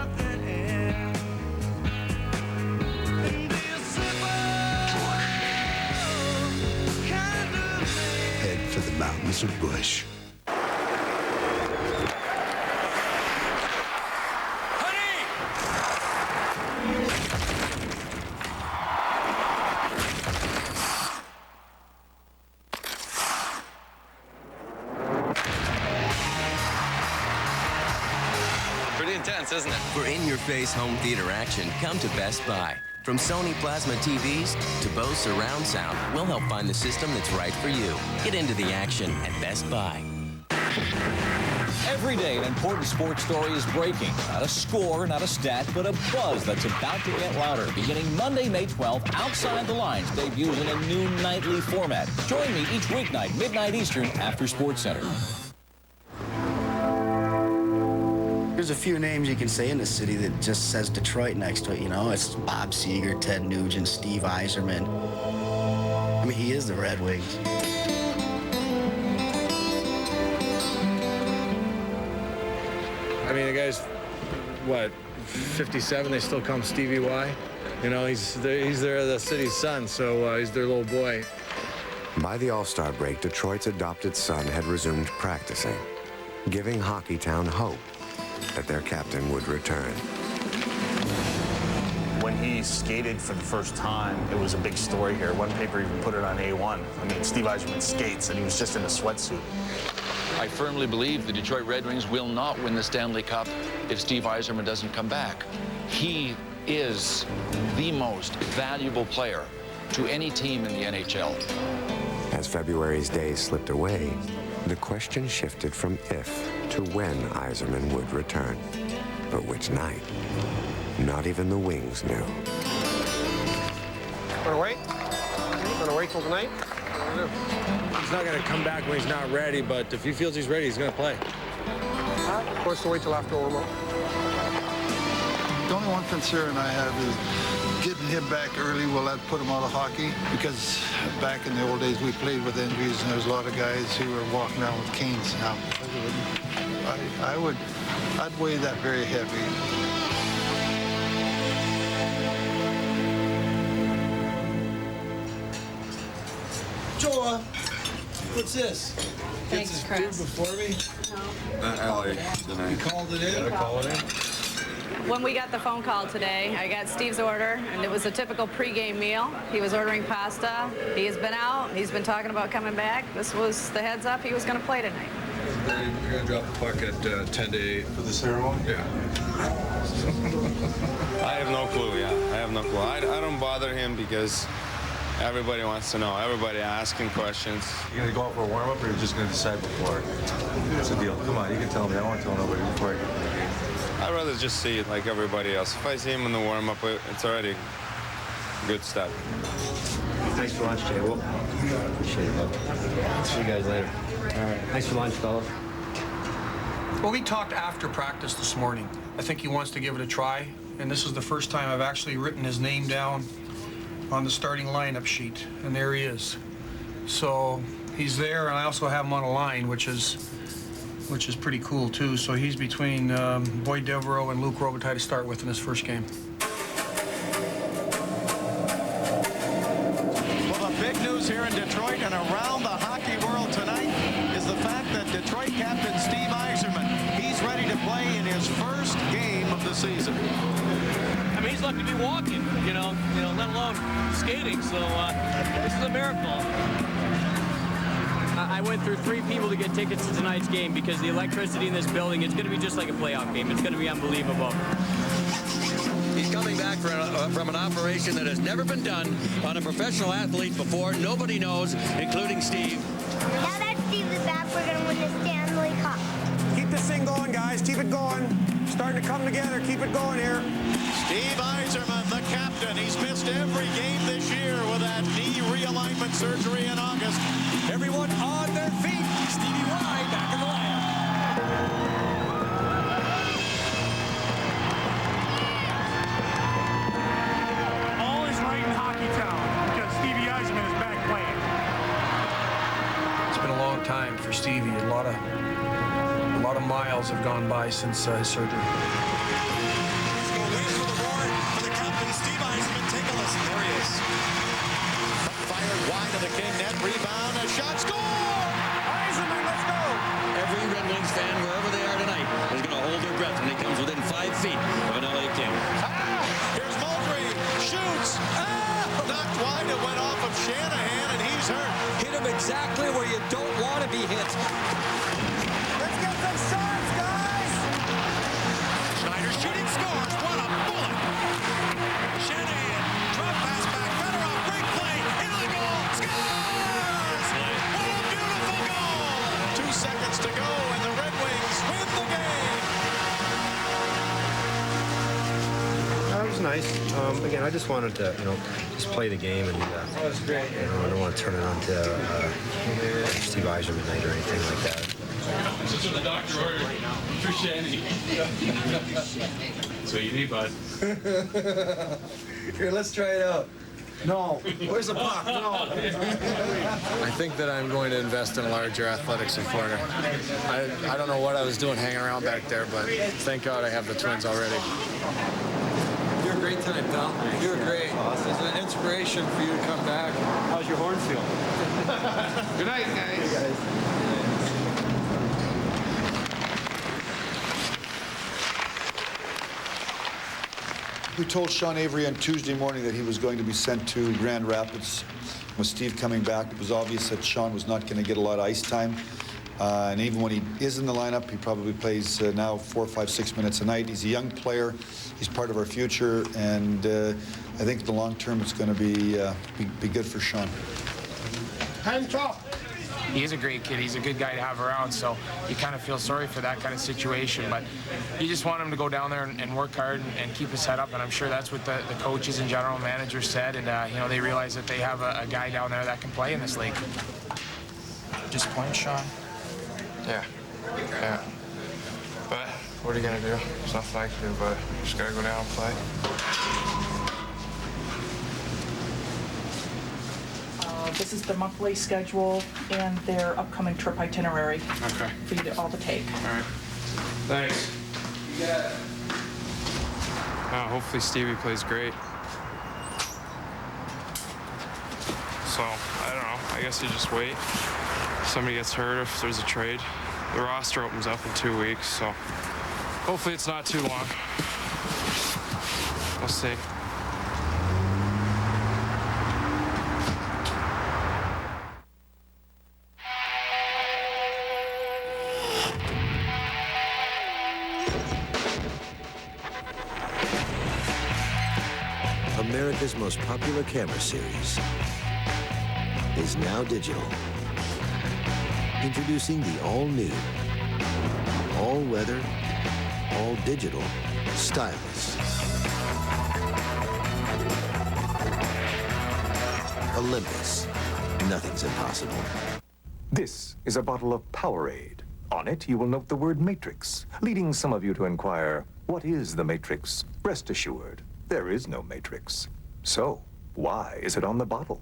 Head for the mountains of Bush. Pretty intense, isn't it? For in-your-face home theater action, come to Best Buy. From Sony Plasma TVs to Bose Surround Sound, we'll help find the system that's right for you. Get into the action at Best Buy. Every day, an important sports story is breaking. Not a score, not a stat, but a buzz that's about to get louder. Beginning Monday, May 12th, Outside the Lines debuts in a new nightly format. Join me each weeknight, midnight Eastern, after SportsCenter. There's a few names you can say in the city that just says Detroit next to it, you know? It's Bob Seger, Ted Nugent, Steve Yzerman. I mean, he is the Red Wings. I mean, the guy's, what, 57? They still call him Stevie Y. You know, he's the city's son, so he's their little boy. By the All-Star break, Detroit's adopted son had resumed practicing, giving Hockeytown hope that their captain would return. When he skated for the first time, it was a big story here. One paper even put it on A1. I mean, Steve Yzerman skates, and he was just in a sweatsuit. I firmly believe the Detroit Red Wings will not win the Stanley Cup if Steve Yzerman doesn't come back. He is the most valuable player to any team in the NHL. As February's days slipped away, the question shifted from if to when Yzerman would return. But which night? Not even the Wings knew. Gonna wait? Gonna wait till tonight? He's not going to come back when he's not ready, but if he feels he's ready, he's going to play. Of course, to wait till after warm-up. The only one concern I have is getting him back early. Will that put him out of hockey? Because back in the old days, we played with injuries, and there's a lot of guys who are walking around with canes now. I'd weigh that very heavy. Joa, what's this? Thanks, Gets his Chris. food before me? No. Allie, you called it in? Gotta call it in? When we got the phone call today, I got Steve's order, and it was a typical pregame meal. He was ordering pasta. He has been out. He's been talking about coming back. This was the heads up. He was going to play tonight. You're going to drop the puck at 10 to 8. For the ceremony? Yeah. I have no clue, yeah. I have no clue. I don't bother him because everybody wants to know. Everybody asking questions. You going to go out for a warm-up, or you're just going to decide before? What's the deal? Come on, you can tell me. I don't want to tell nobody before I get in the game. I'd rather just see it like everybody else. If I see him in the warm-up, it's already a good step. Thanks for lunch, Jay. Well, appreciate it, bud. See you guys later. All right. Thanks for lunch, fellas. Well, we talked after practice this morning. I think he wants to give it a try, and this is the first time I've actually written his name down on the starting lineup sheet, and there he is. So he's there, and I also have him on a line, which is pretty cool too. So he's between Boyd Devereaux and Luc Robitaille to start with in his first game. Well, the big news here in Detroit and around the hockey world tonight is the fact that Detroit captain Steve Yzerman, he's ready to play in his first game of the season. I mean, he's lucky to be walking, you know, let alone skating. So this is a miracle. I went through 3 people to get tickets to tonight's game because the electricity in this building, it's going to be just like a playoff game. It's going to be unbelievable. He's coming back from an operation that has never been done on a professional athlete before. Nobody knows, including Steve. Now that Steve is back, we're going to win the Stanley Cup. this thing going, guys. Keep it going. Starting to come together. Keep it going here. Steve Yzerman, the captain. He's missed every game this year with that knee realignment surgery in August. Everyone on their feet. Stevie Y back in the lineup. All is right in Hockey Town because Stevie Yzerman is back playing. It's been a long time for Stevie. A lot of miles have gone by since his surgery. Fired wide of the King net, rebound, a shot, score! Yzerman, let's go! Every Red Wings fan, wherever they are tonight, is going to hold their breath when he comes within 5 feet of an LA King. Here's Moultrie, shoots, knocked wide, it went off of Shanahan, and he's hurt. Hit him exactly where you don't want to be hit. Let's get some shots, guys! Schneider shooting, scores, what a bullet! Shanahan, drop pass back, Fedorov, great play, into the goal, scores! What a beautiful goal! 2 seconds to go, and the Red Wings win the game! That was nice. Again, I just wanted to, just play the game, and that was great. I don't want to turn it on to Steve Yzerman night or anything like that. This is what the doctor ordered for Shanny. So you need, bud. Here, let's try it out. No. Where's the puck? No. I think that I'm going to invest in a larger athletics supporter. I don't know what I was doing hanging around back there, but thank God I have the Twins already. You're a great tonight, pal. You were great. Awesome. It's an inspiration for you to come back. How's your horn feel? Good night, guys. Hey, guys. We told Sean Avery on Tuesday morning that he was going to be sent to Grand Rapids. With Steve coming back, it was obvious that Sean was not going to get a lot of ice time. And even when he is in the lineup, he probably plays now 4, 5, 6 minutes a night. He's a young player. He's part of our future. And I think in the long term, it's going to be good for Sean. Hands off. He is a great kid. He's a good guy to have around, so you kind of feel sorry for that kind of situation. But you just want him to go down there and work hard and keep his head up, and I'm sure that's what the coaches and general managers said. And, they realize that they have a guy down there that can play in this league. Disappointed, Sean? Yeah. But what are you going to do? There's nothing I can do, but you just got to go down and play. This is the monthly schedule and their upcoming trip itinerary. Okay. For you to all to take. All right. Thanks. Yeah. Hopefully Stevie plays great. So, I don't know. I guess you just wait. If somebody gets hurt, if there's a trade. The roster opens up in 2 weeks, so hopefully it's not too long. We'll see. America's most popular camera series is now digital. Introducing the all-new, all-weather, all-digital Stylus. Olympus. Nothing's impossible. This is a bottle of Powerade. On it, you will note the word Matrix, leading some of you to inquire, what is the Matrix? Rest assured, there is no Matrix. So, why is it on the bottle?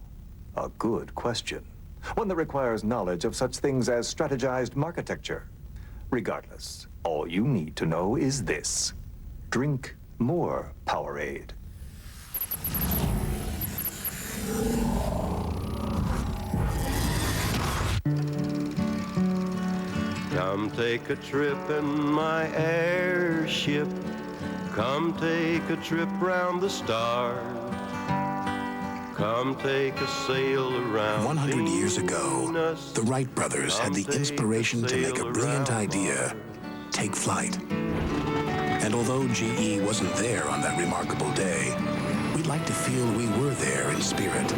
A good question. One that requires knowledge of such things as strategized marketecture. Regardless, all you need to know is this. Drink more Powerade. Come take a trip in my airship. Come take a trip round the stars. Come take a sail around. 100 years ago, the Wright brothers had the inspiration to make a brilliant idea take flight. And although GE wasn't there on that remarkable day, we'd like to feel we were there in spirit.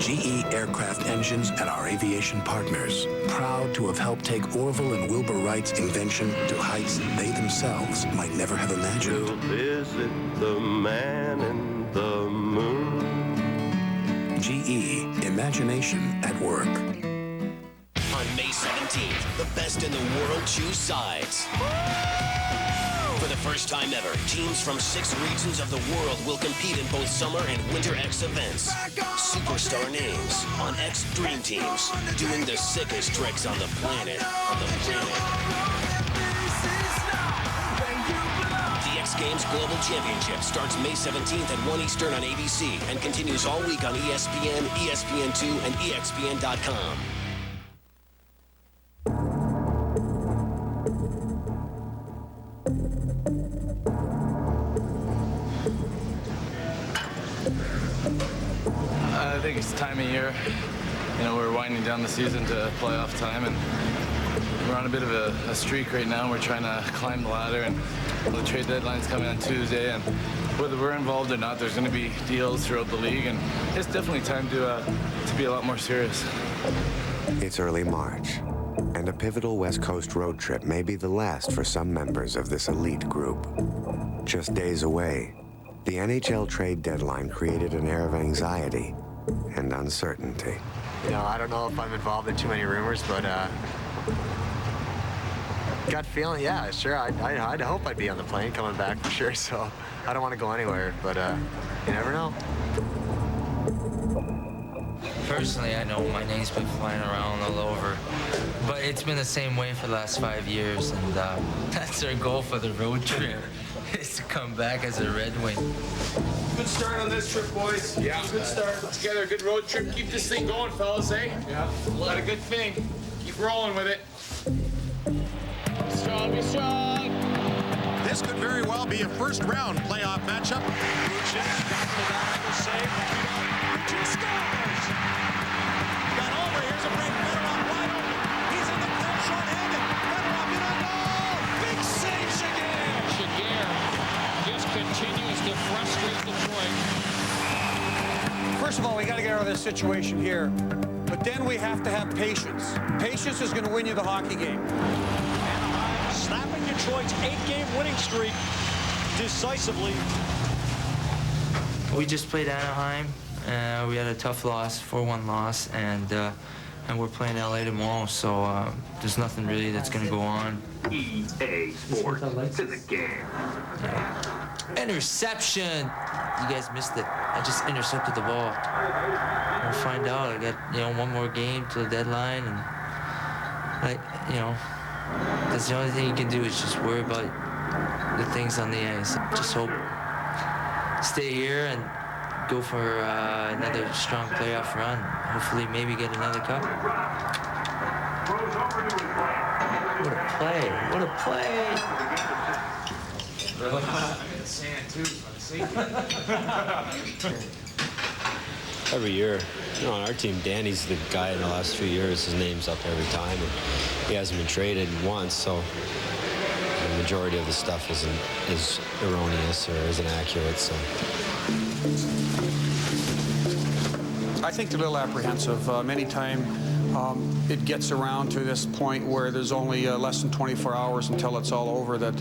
GE Aircraft Engines and our aviation partners, proud to have helped take Orville and Wilbur Wright's invention to heights they themselves might never have imagined. We'll visit the man in the moon. GE, imagination at work. On May 17th, the best in the world choose sides. For the first time ever, teams from 6 regions of the world will compete in both Summer and Winter X events. Superstar names on X Dream Teams, doing the sickest tricks on the planet. The X Games Global Championship starts May 17th at 1 Eastern on ABC and continues all week on ESPN, ESPN2, and ESPN.com. I think it's time of year. You know, we're winding down the season to playoff time, and we're on a bit of a streak right now. We're trying to climb the ladder, and the trade deadline's coming on Tuesday, and whether we're involved or not, there's going to be deals throughout the league, and it's definitely time to be a lot more serious. It's early March, and a pivotal West Coast road trip may be the last for some members of this elite group. Just days away, the NHL trade deadline created an air of anxiety and uncertainty. You know, I don't know if I'm involved in too many rumors, but gut feeling, yeah, sure. I'd hope I'd be on the plane coming back for sure, so I don't want to go anywhere, but you never know. Personally, I know my name's been flying around all over, but it's been the same way for the last 5 years, and that's our goal for the road trip, is to come back as a Red Wing. Good start on this trip, boys. Yeah. Good start. Together, a good road trip. Keep this thing going, fellas, eh? Yeah. Got a good thing. Keep rolling with it. Strong, be strong. This could very well be a first-round playoff matchup. Save. Scores. Got over. Here's a break. Fedorov wide open. He's in the clear, short-handed. Fedorov in on goal. Big save, Shagir. Shagir just continues to frustrate Detroit. First of all, we got to get out of this situation here. But then we have to have patience. Patience is going to win you the hockey game. Anaheim snapping Detroit's 8-game winning streak decisively. We just played Anaheim. We had a tough loss, 4-1 loss, and we're playing LA tomorrow, so there's nothing really that's going to go on. EA Sports, to the game. Interception! You guys missed it. I just intercepted the ball. We'll find out. I got, one more game to the deadline, and that's the only thing you can do is just worry about the things on the ice. Just hope, stay here and go for another strong playoff run. Hopefully, maybe get another cup. What a play! What a play! I'm in the sand too, so I'm safe. Every year, on our team, Danny's the guy in the last few years. His name's up every time, and he hasn't been traded once, so the majority of the stuff is erroneous or isn't accurate. So I think they're a little apprehensive. Many times it gets around to this point where there's only less than 24 hours until it's all over, that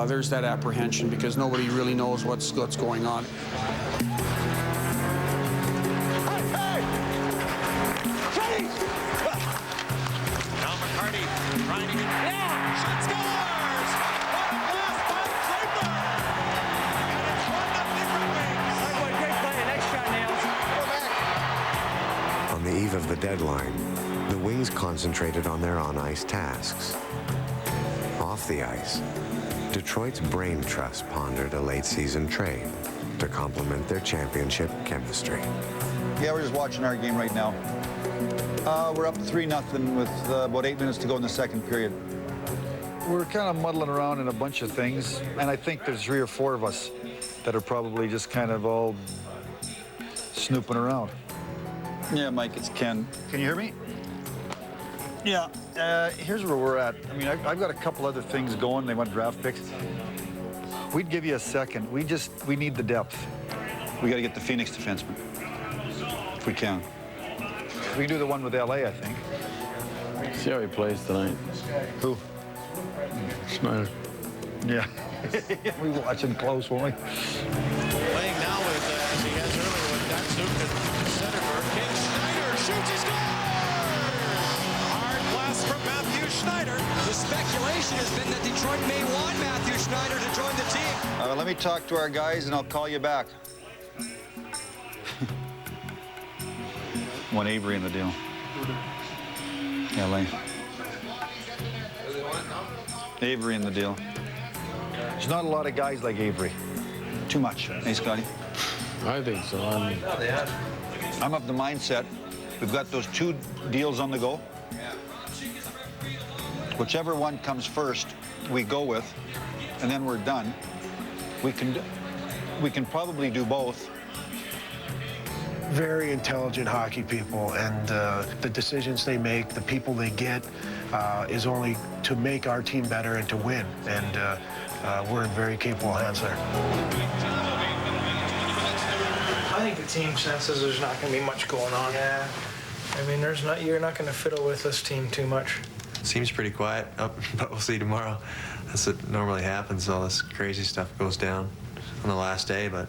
there's that apprehension because nobody really knows what's going on. Now McCarty trying to get shot, scores! What a blast by Draper! And it's 1-0 Red Wings. Great play. Next shot, Nails. On the eve of the deadline, the Wings concentrated on their on-ice tasks. Off the ice, Detroit's Brain Trust pondered a late-season trade to complement their championship chemistry. Yeah, we're just watching our game right now. We're up 3-0 with about 8 minutes to go in the second period. We're kind of muddling around in a bunch of things, and I think there's 3 or 4 of us that are probably just kind of all snooping around. Yeah, Mike, it's Ken. Can you hear me? Yeah, here's where we're at. I mean, I've got a couple other things going. They want draft picks. We'd give you a second. We need the depth. We got to get the Phoenix defenseman, if we can. We can do the one with LA, I think. See how he plays tonight. Who? Schneider. Yeah. We watch him close, won't we? Playing now with, as he has earlier with Datsuk and Centerberg. Ken Schneider shoots, he scores! Hard blast from Matthew Schneider. The speculation has been that Detroit may want Matthew Schneider to join the team. Let me talk to our guys, and I'll call you back. Want Avery in the deal. LA. Avery in the deal. There's not a lot of guys like Avery. Too much. Hey, Scotty? I think so. I'm of the mindset we've got those 2 deals on the go. Whichever one comes first, we go with, and then we're done. We can probably do both. Very intelligent hockey people, and the decisions they make, the people they get, is only to make our team better and to win. And we're in very capable hands there. I think the team senses there's not going to be much going on. Yeah. I mean, you're not going to fiddle with this team too much. Seems pretty quiet, but we'll see tomorrow. That's what normally happens. All this crazy stuff goes down on the last day, but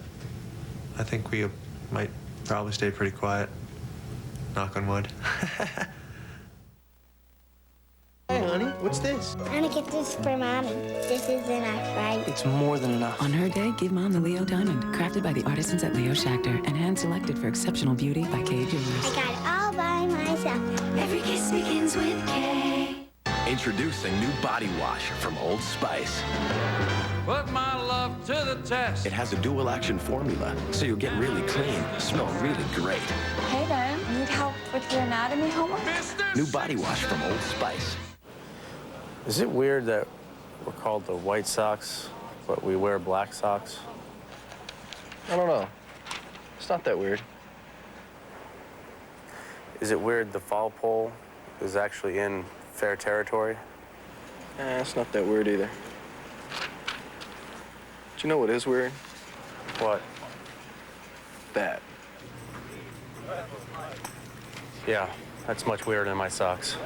I think we might probably stay pretty quiet. Knock on wood. Hey, honey, what's this? I'm gonna get this for Mommy. This is enough, right? It's more than enough. On her day, give Mom the Leo Diamond, crafted by the artisans at Leo Schachter and hand-selected for exceptional beauty by Kay Jewelers. I got it all by myself. Every kiss begins with Kay. Introducing new body wash from Old Spice. Put my love to the test. It has a dual-action formula, so you'll get really clean, smell really great. Hey there, need help with your anatomy homework? New body wash from Old Spice. Is it weird that we're called the White Sox, but we wear black socks? I don't know. It's not that weird. Is it weird the foul pole is actually in fair territory? It's not that weird either. Do you know what is weird? What? That. Yeah, that's much weirder than my socks.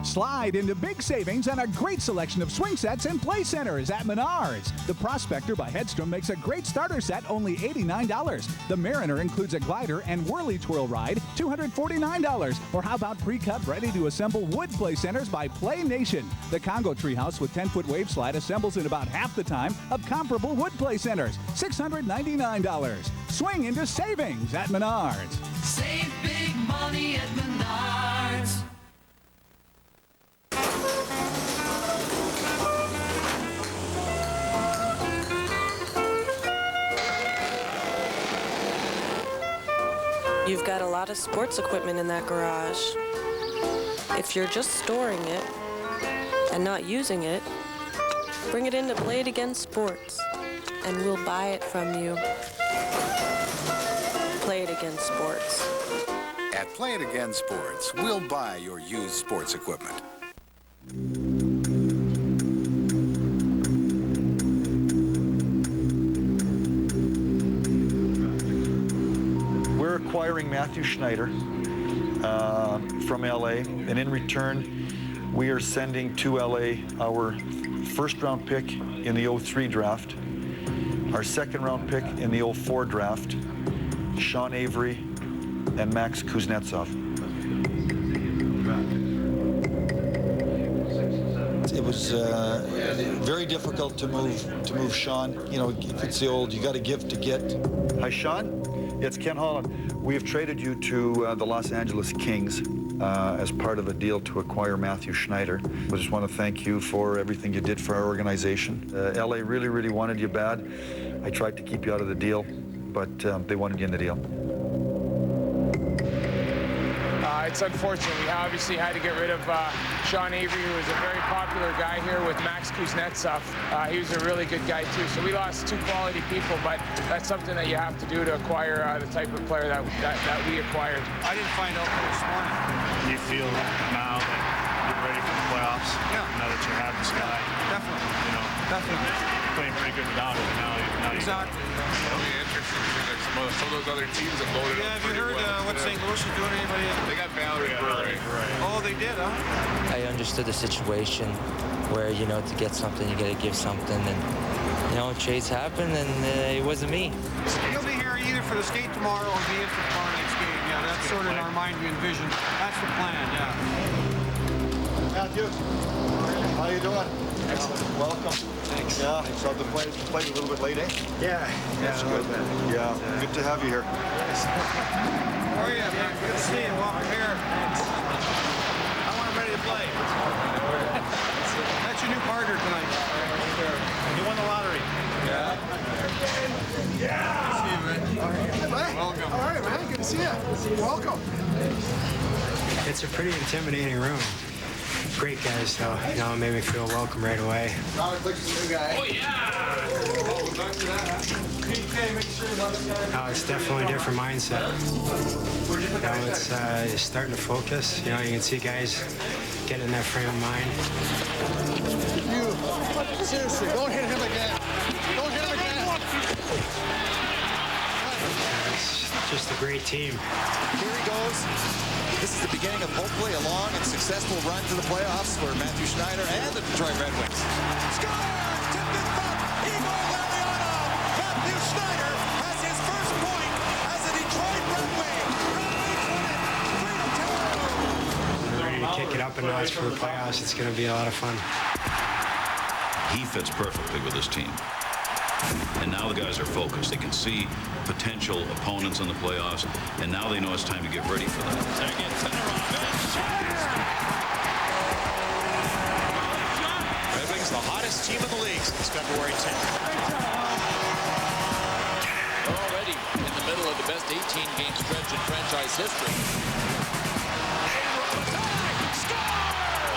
Slide into big savings on a great selection of swing sets and play centers at Menards. The Prospector by Hedstrom makes a great starter set, only $89. The Mariner includes a glider and whirly twirl ride, $249. Or how about pre-cut, ready-to-assemble wood play centers by Play Nation? The Congo Treehouse with 10-foot wave slide assembles in about half the time of comparable wood play centers, $699. Swing into savings at Menards. Save big money at Menards. You've got a lot of sports equipment in that garage. If you're just storing it and not using it, bring it into Play It Again Sports, and we'll buy it from you. Play It Again Sports. At Play It Again Sports, we'll buy your used sports equipment. We're acquiring Matthew Schneider from LA, and in return, we are sending to LA our first-round pick in the 03 draft, our second-round pick in the 04 draft, Sean Avery, and Max Kuznetsov. It was very difficult to move Sean. You know, if it's the old, you got to give to get. Hi, Sean. It's Ken Holland. We have traded you to the Los Angeles Kings as part of a deal to acquire Matthew Schneider. I just want to thank you for everything you did for our organization. LA really, really wanted you bad. I tried to keep you out of the deal, but they wanted you in the deal. It's unfortunate. We obviously had to get rid of Sean Avery, who was a very popular guy here with Max Kuznetsov. He was a really good guy, too. So we lost two quality people, but that's something that you have to do to acquire the type of player that we acquired. I didn't find out this morning. Do you feel now that you're ready for the playoffs? Yeah. Now that you have this guy? Definitely. You know, definitely. Playing pretty good without him now. Exactly. It'll be interesting to see next month. some of those other teams have loaded up. Have you heard what St. Louis is doing? Anybody? They got Valerie Brewery. Oh, they did, huh? I understood the situation where, you know, to get something, you got to give something. And, you know, trades happen, and it wasn't me. You'll be here either for the skate tomorrow or be in for tomorrow night's game. Yeah, that's sort of in our mind we envision. That's the plan, yeah. Matthew, how you doing? Excellent. Welcome. Thanks. Yeah, so the play's a little bit late, eh? Yeah. That's good. Yeah, good to have you here. How are you, man? Good to see you. Welcome here. Thanks. I want him ready to play. That's your new partner tonight. You won the lottery. Yeah. Good to see you, man. Hey, welcome. All right, man. Good to see you. Welcome. It's a pretty intimidating room. Great guys, though. You know, it made me feel welcome right away. New guy. Oh, yeah! Oh, it's definitely a different mindset. You know, it's starting to focus. You know, you can see guys getting in that frame of mind. You, seriously, don't hit him again. Don't hit him again. It's just a great team. Here he goes. This is the beginning of hopefully a long and successful run to the playoffs for Matthew Schneider and the Detroit Red Wings. Score! Tipped in front. Igor Larianov. Matthew Schneider has his first point as a Detroit Red Wing. We're ready to kick it up a notch for the playoffs. It's going to be a lot of fun. He fits perfectly with his team. And now the guys are focused. They can see potential opponents in the playoffs, and now they know it's time to get ready for that. Red Wings, the hottest team in the league since February 10th. Already in the middle of the best 18-game stretch in franchise history.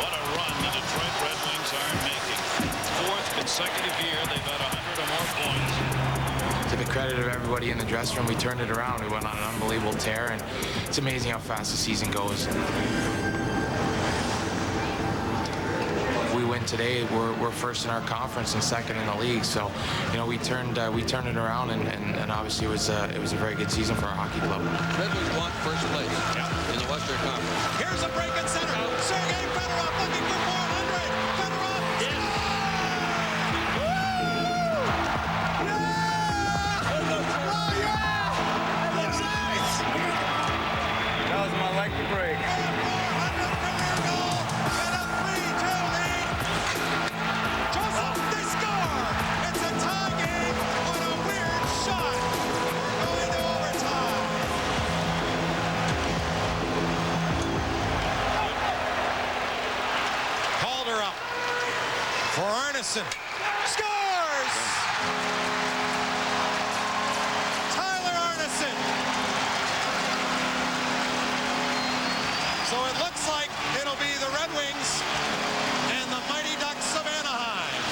What a run the Detroit Red Wings are making. Fourth consecutive year they've had 100 or more points. To the credit of everybody in the dressing room, we turned it around. We went on an unbelievable tear, and it's amazing how fast the season goes. If we win today, we're first in our conference and second in the league. So, you know, we turned it around, and obviously it was a very good season for our hockey club. Red Wings want first place in the Western Conference. Here's a break in center. Sergei Fedorov looking for 400. Fedorov. Yeah. That was my lucky break. Joseph, they score! It's a tie game on a weird shot. Going to overtime. Calder up for Arneson. Scores! Tyler Arneson. So it looks like it'll be the Red Wings and the Mighty Ducks of Anaheim.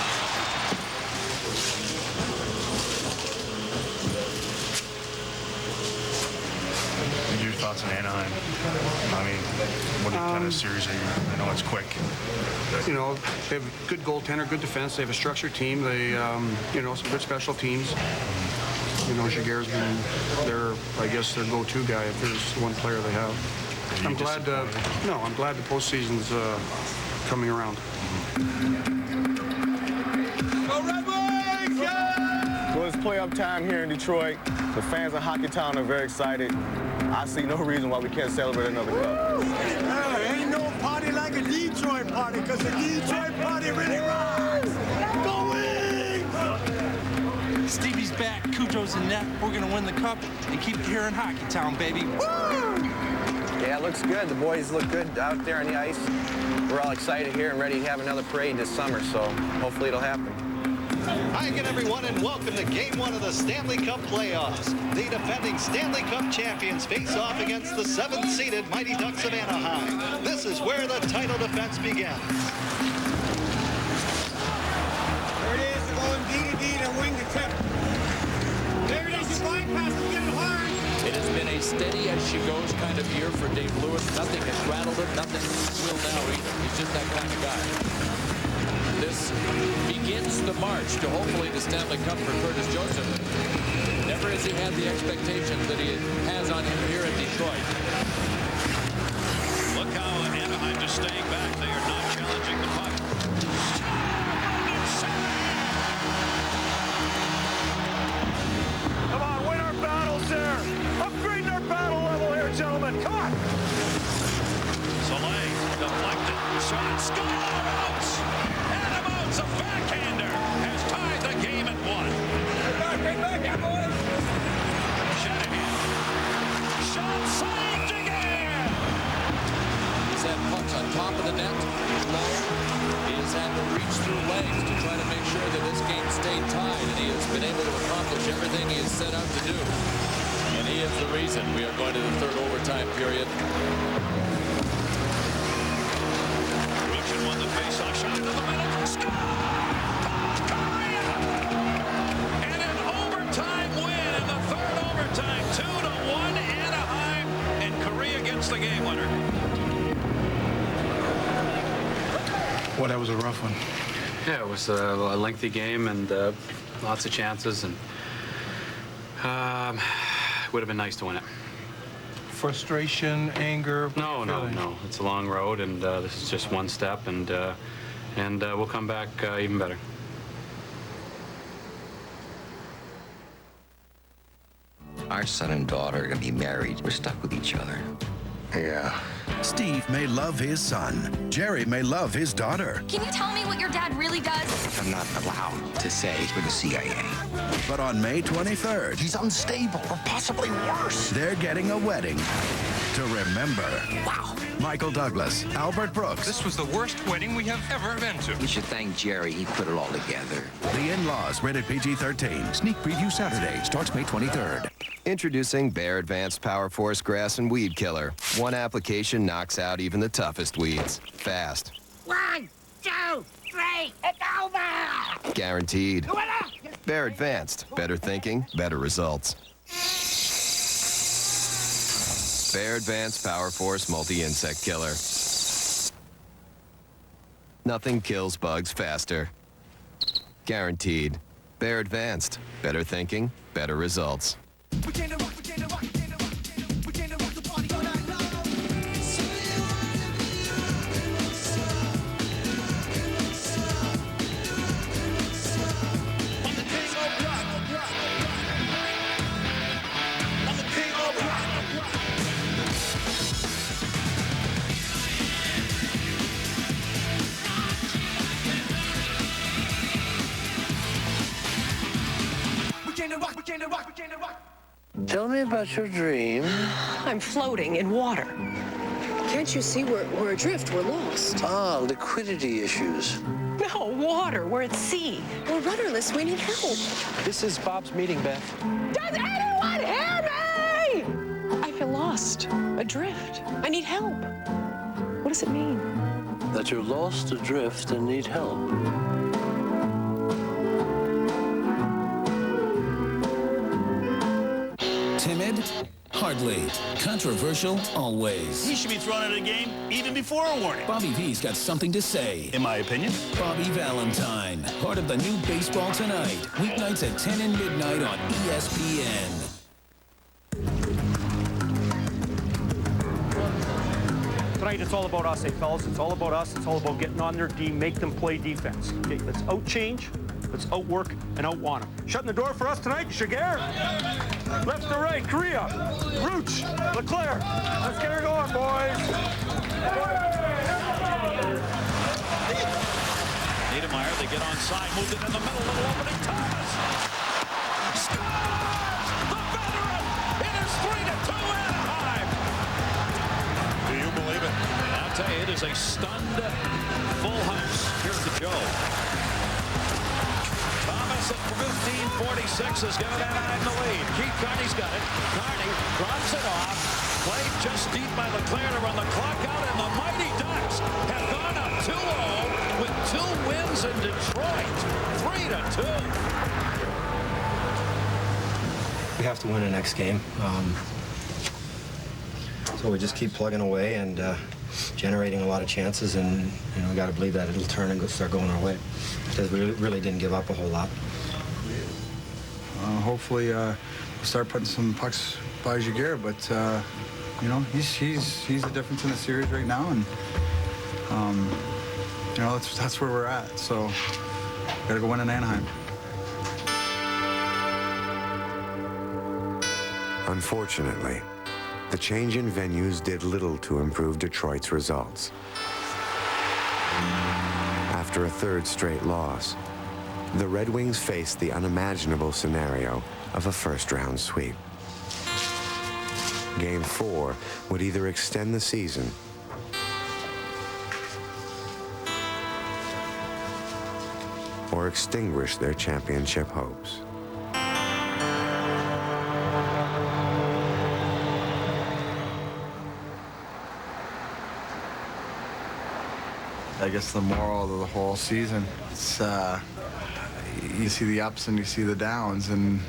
Your thoughts on Anaheim? I mean, what kind of series are you? I know it's quick. You know, they have a good goaltender, good defense. They have a structured team. They, you know, some good special teams. You know, Jaguar's been their, I guess, their go-to guy if there's one player they have. I'm glad the postseason's coming around. Go Red Wings! Yeah! Well, it's playoff time here in Detroit. The fans of Hockey Town are very excited. I see no reason why we can't celebrate another cup. Ain't no party like a Detroit party, because the Detroit party really rocks! Go Wings! Stevie's back, Cujo's in net. We're going to win the cup and keep it here in Hockey Town, baby. Yeah, it looks good. The boys look good out there on the ice. We're all excited here and ready to have another parade this summer, so hopefully it'll happen. Hi again, everyone, and welcome to Game 1 of the Stanley Cup playoffs. The defending Stanley Cup champions face off against the 7th-seeded Mighty Ducks of Anaheim. This is where the title defense begins. There it is, going D to wing the tip. There it is, your bypass is getting hard. It has been a steady as she goes kind of year for Dave Lewis. Nothing has rattled him, nothing will now either. He's just that kind of guy. This begins the march to hopefully the Stanley Cup for Curtis Joseph. Never has he had the expectations that he has on him here in Detroit. Look how Anaheim just staying back. They are not challenging the puck. Come on, win our battles there. Upgrading our battle level here, gentlemen. Come on. Soleil deflected. Shot. Score! Outs! Adam Outs, a backhander, has tied the game at 1. Get back here, boys. Shanahan. Shot saved again. He's had pucks on top of the net, low. He has had to reach through legs to try to make sure that this game stayed tied, and he has been able to accomplish everything he has set out to do. And he is the reason we are going to the third overtime period. Russian won the faceoff, shot into the middle, score! Korea! And an overtime win in the third overtime, 2-1 Anaheim, and Korea gets the game winner. Well, that was a rough one. Yeah, it was a lengthy game and lots of chances, and it would have been nice to win it. Frustration, anger? No. It's a long road, and this is just one step, and we'll come back even better. Our son and daughter are going to be married. We're stuck with each other. Yeah. Steve may love his son. Jerry may love his daughter. Can you tell me what your dad really does? I'm not allowed to say for the CIA. But on May 23rd, He's unstable, or possibly worse. they're getting a wedding to remember. Wow. Michael Douglas, Albert Brooks. This was the worst wedding we have ever been to. You should thank Jerry. He put it all together. The In-Laws, rated PG-13. Sneak preview Saturday. Starts May 23rd. Introducing Bayer Advanced Power Force Grass and Weed Killer. One application knocks out even the toughest weeds. Fast. 1, 2, 3, it's over! Guaranteed. Bayer Advanced. Better thinking, better results. Bayer Advanced Power Force Multi-Insect Killer. Nothing kills bugs faster. Guaranteed. Bayer Advanced. Better thinking, better results. Tell me about your dream. I'm floating in water. Can't you see we're adrift? We're lost. Ah, liquidity issues. No, water. We're at sea. We're rudderless. We need help. This is Bob's meeting, Beth. Does anyone hear me? I feel lost, adrift. I need help. What does it mean? That you're lost, adrift, and need help. Timid? Hardly. Controversial? Always. He should be thrown out of the game even before a warning. Bobby V's got something to say. In my opinion. Bobby Valentine, part of the new Baseball Tonight. Weeknights at 10 and midnight on ESPN. Tonight, it's all about us, fellas. It's all about us. It's all about getting on their D, make them play defense. Okay, let's out-change, let's outwork, and out-want them. Shutting the door for us tonight, Shiger. Left to right, Korea, Rooch, LeClaire. Let's get her going, boys. Niedermeyer, they get onside, moved it in the middle, little opening, Thomas. Scores! The veteran! It is 3-2 Anaheim! Do you believe it? I'll tell you, it is a stunned full house here at the Joe. Thomas at 15:46 has given Anaheim the lead. Keith Carney's got it. Carney drops it off. Played just deep by LeClaire to run the clock out, and the Mighty Ducks have gone up 2-0 with 2 wins in Detroit. 3-2. We have to win the next game. So we just keep plugging away and generating a lot of chances, and we got to believe that it'll turn and start going our way, because we really didn't give up a whole lot. Hopefully, we'll start putting some pucks by Jaguar, but he's the difference in the series right now, and that's where we're at. So, gotta go win in Anaheim. Unfortunately, the change in venues did little to improve Detroit's results. After a third straight loss, the Red Wings faced the unimaginable scenario of a first-round sweep. Game 4 would either extend the season or extinguish their championship hopes. I guess the moral of the whole season, it's, you see the ups and you see the downs, and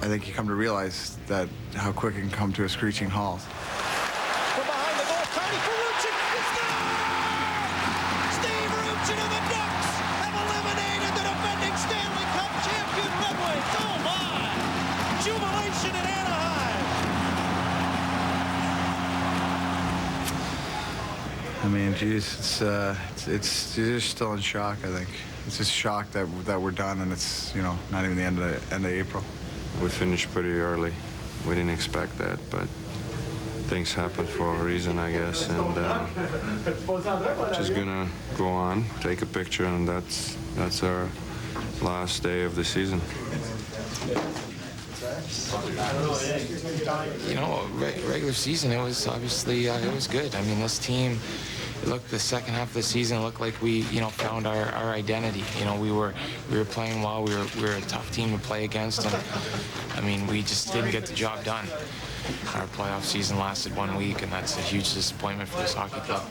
I think you come to realize that how quick it can come to a screeching halt. From behind the goal, Carney for Ruchin. It's there! Steve Ruchin and the Ducks have eliminated the defending Stanley Cup champion Red Wings. Oh my! Jubilation in Anaheim. I mean, geez, it's just still in shock. I think it's just shocked that we're done, and it's not even the end of April. We finished pretty early. We didn't expect that, but things happen for a reason, I guess, and just gonna go on, take a picture, and that's our last day of the season. Regular season, it was obviously it was good. I mean, this team, it looked the second half of the season, it looked like we found our identity. We were playing well. We were a tough team to play against, and I mean, we just didn't get the job done. Our playoff season lasted 1 week, and that's a huge disappointment for this hockey club.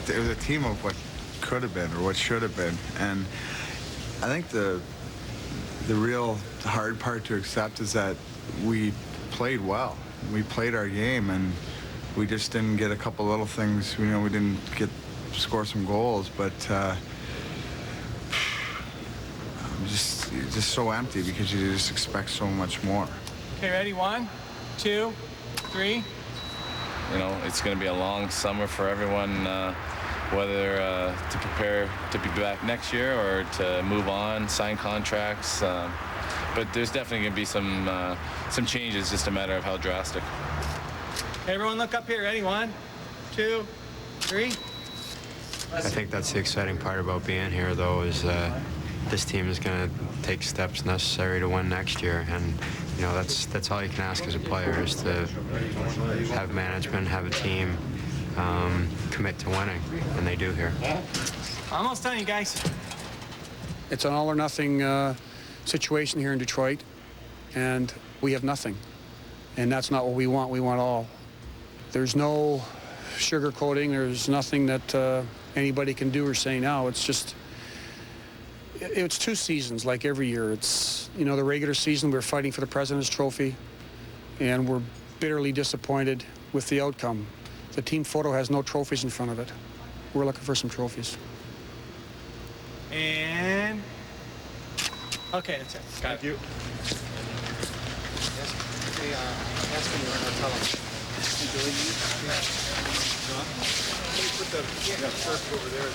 It was a team of what could have been or what should have been, and I think the real hard part to accept is that we played well. We played our game, and we just didn't get a couple little things. We didn't score some goals, but just so empty because you just expect so much more. Okay, ready? 1, 2, 3. It's going to be a long summer for everyone, whether to prepare to be back next year or to move on, sign contracts. But there's definitely going to be some changes, just a matter of how drastic. Okay, everyone look up here. Ready? 1, 2, 3. I think that's the exciting part about being here, though, is this team is going to take steps necessary to win next year, and that's all you can ask as a player, is to have management, have a team, commit to winning, and they do here. Almost done, you guys. It's an all or nothing situation here in Detroit, and we have nothing, and that's not what we want. We want all. There's no sugarcoating. There's nothing that anybody can do or say now. It's just, it's 2 seasons like every year. It's, the regular season, we're fighting for the President's Trophy, and we're bitterly disappointed with the outcome. The team photo has no trophies in front of it. We're looking for some trophies. And okay, that's it. Thank you. Put the surf over there.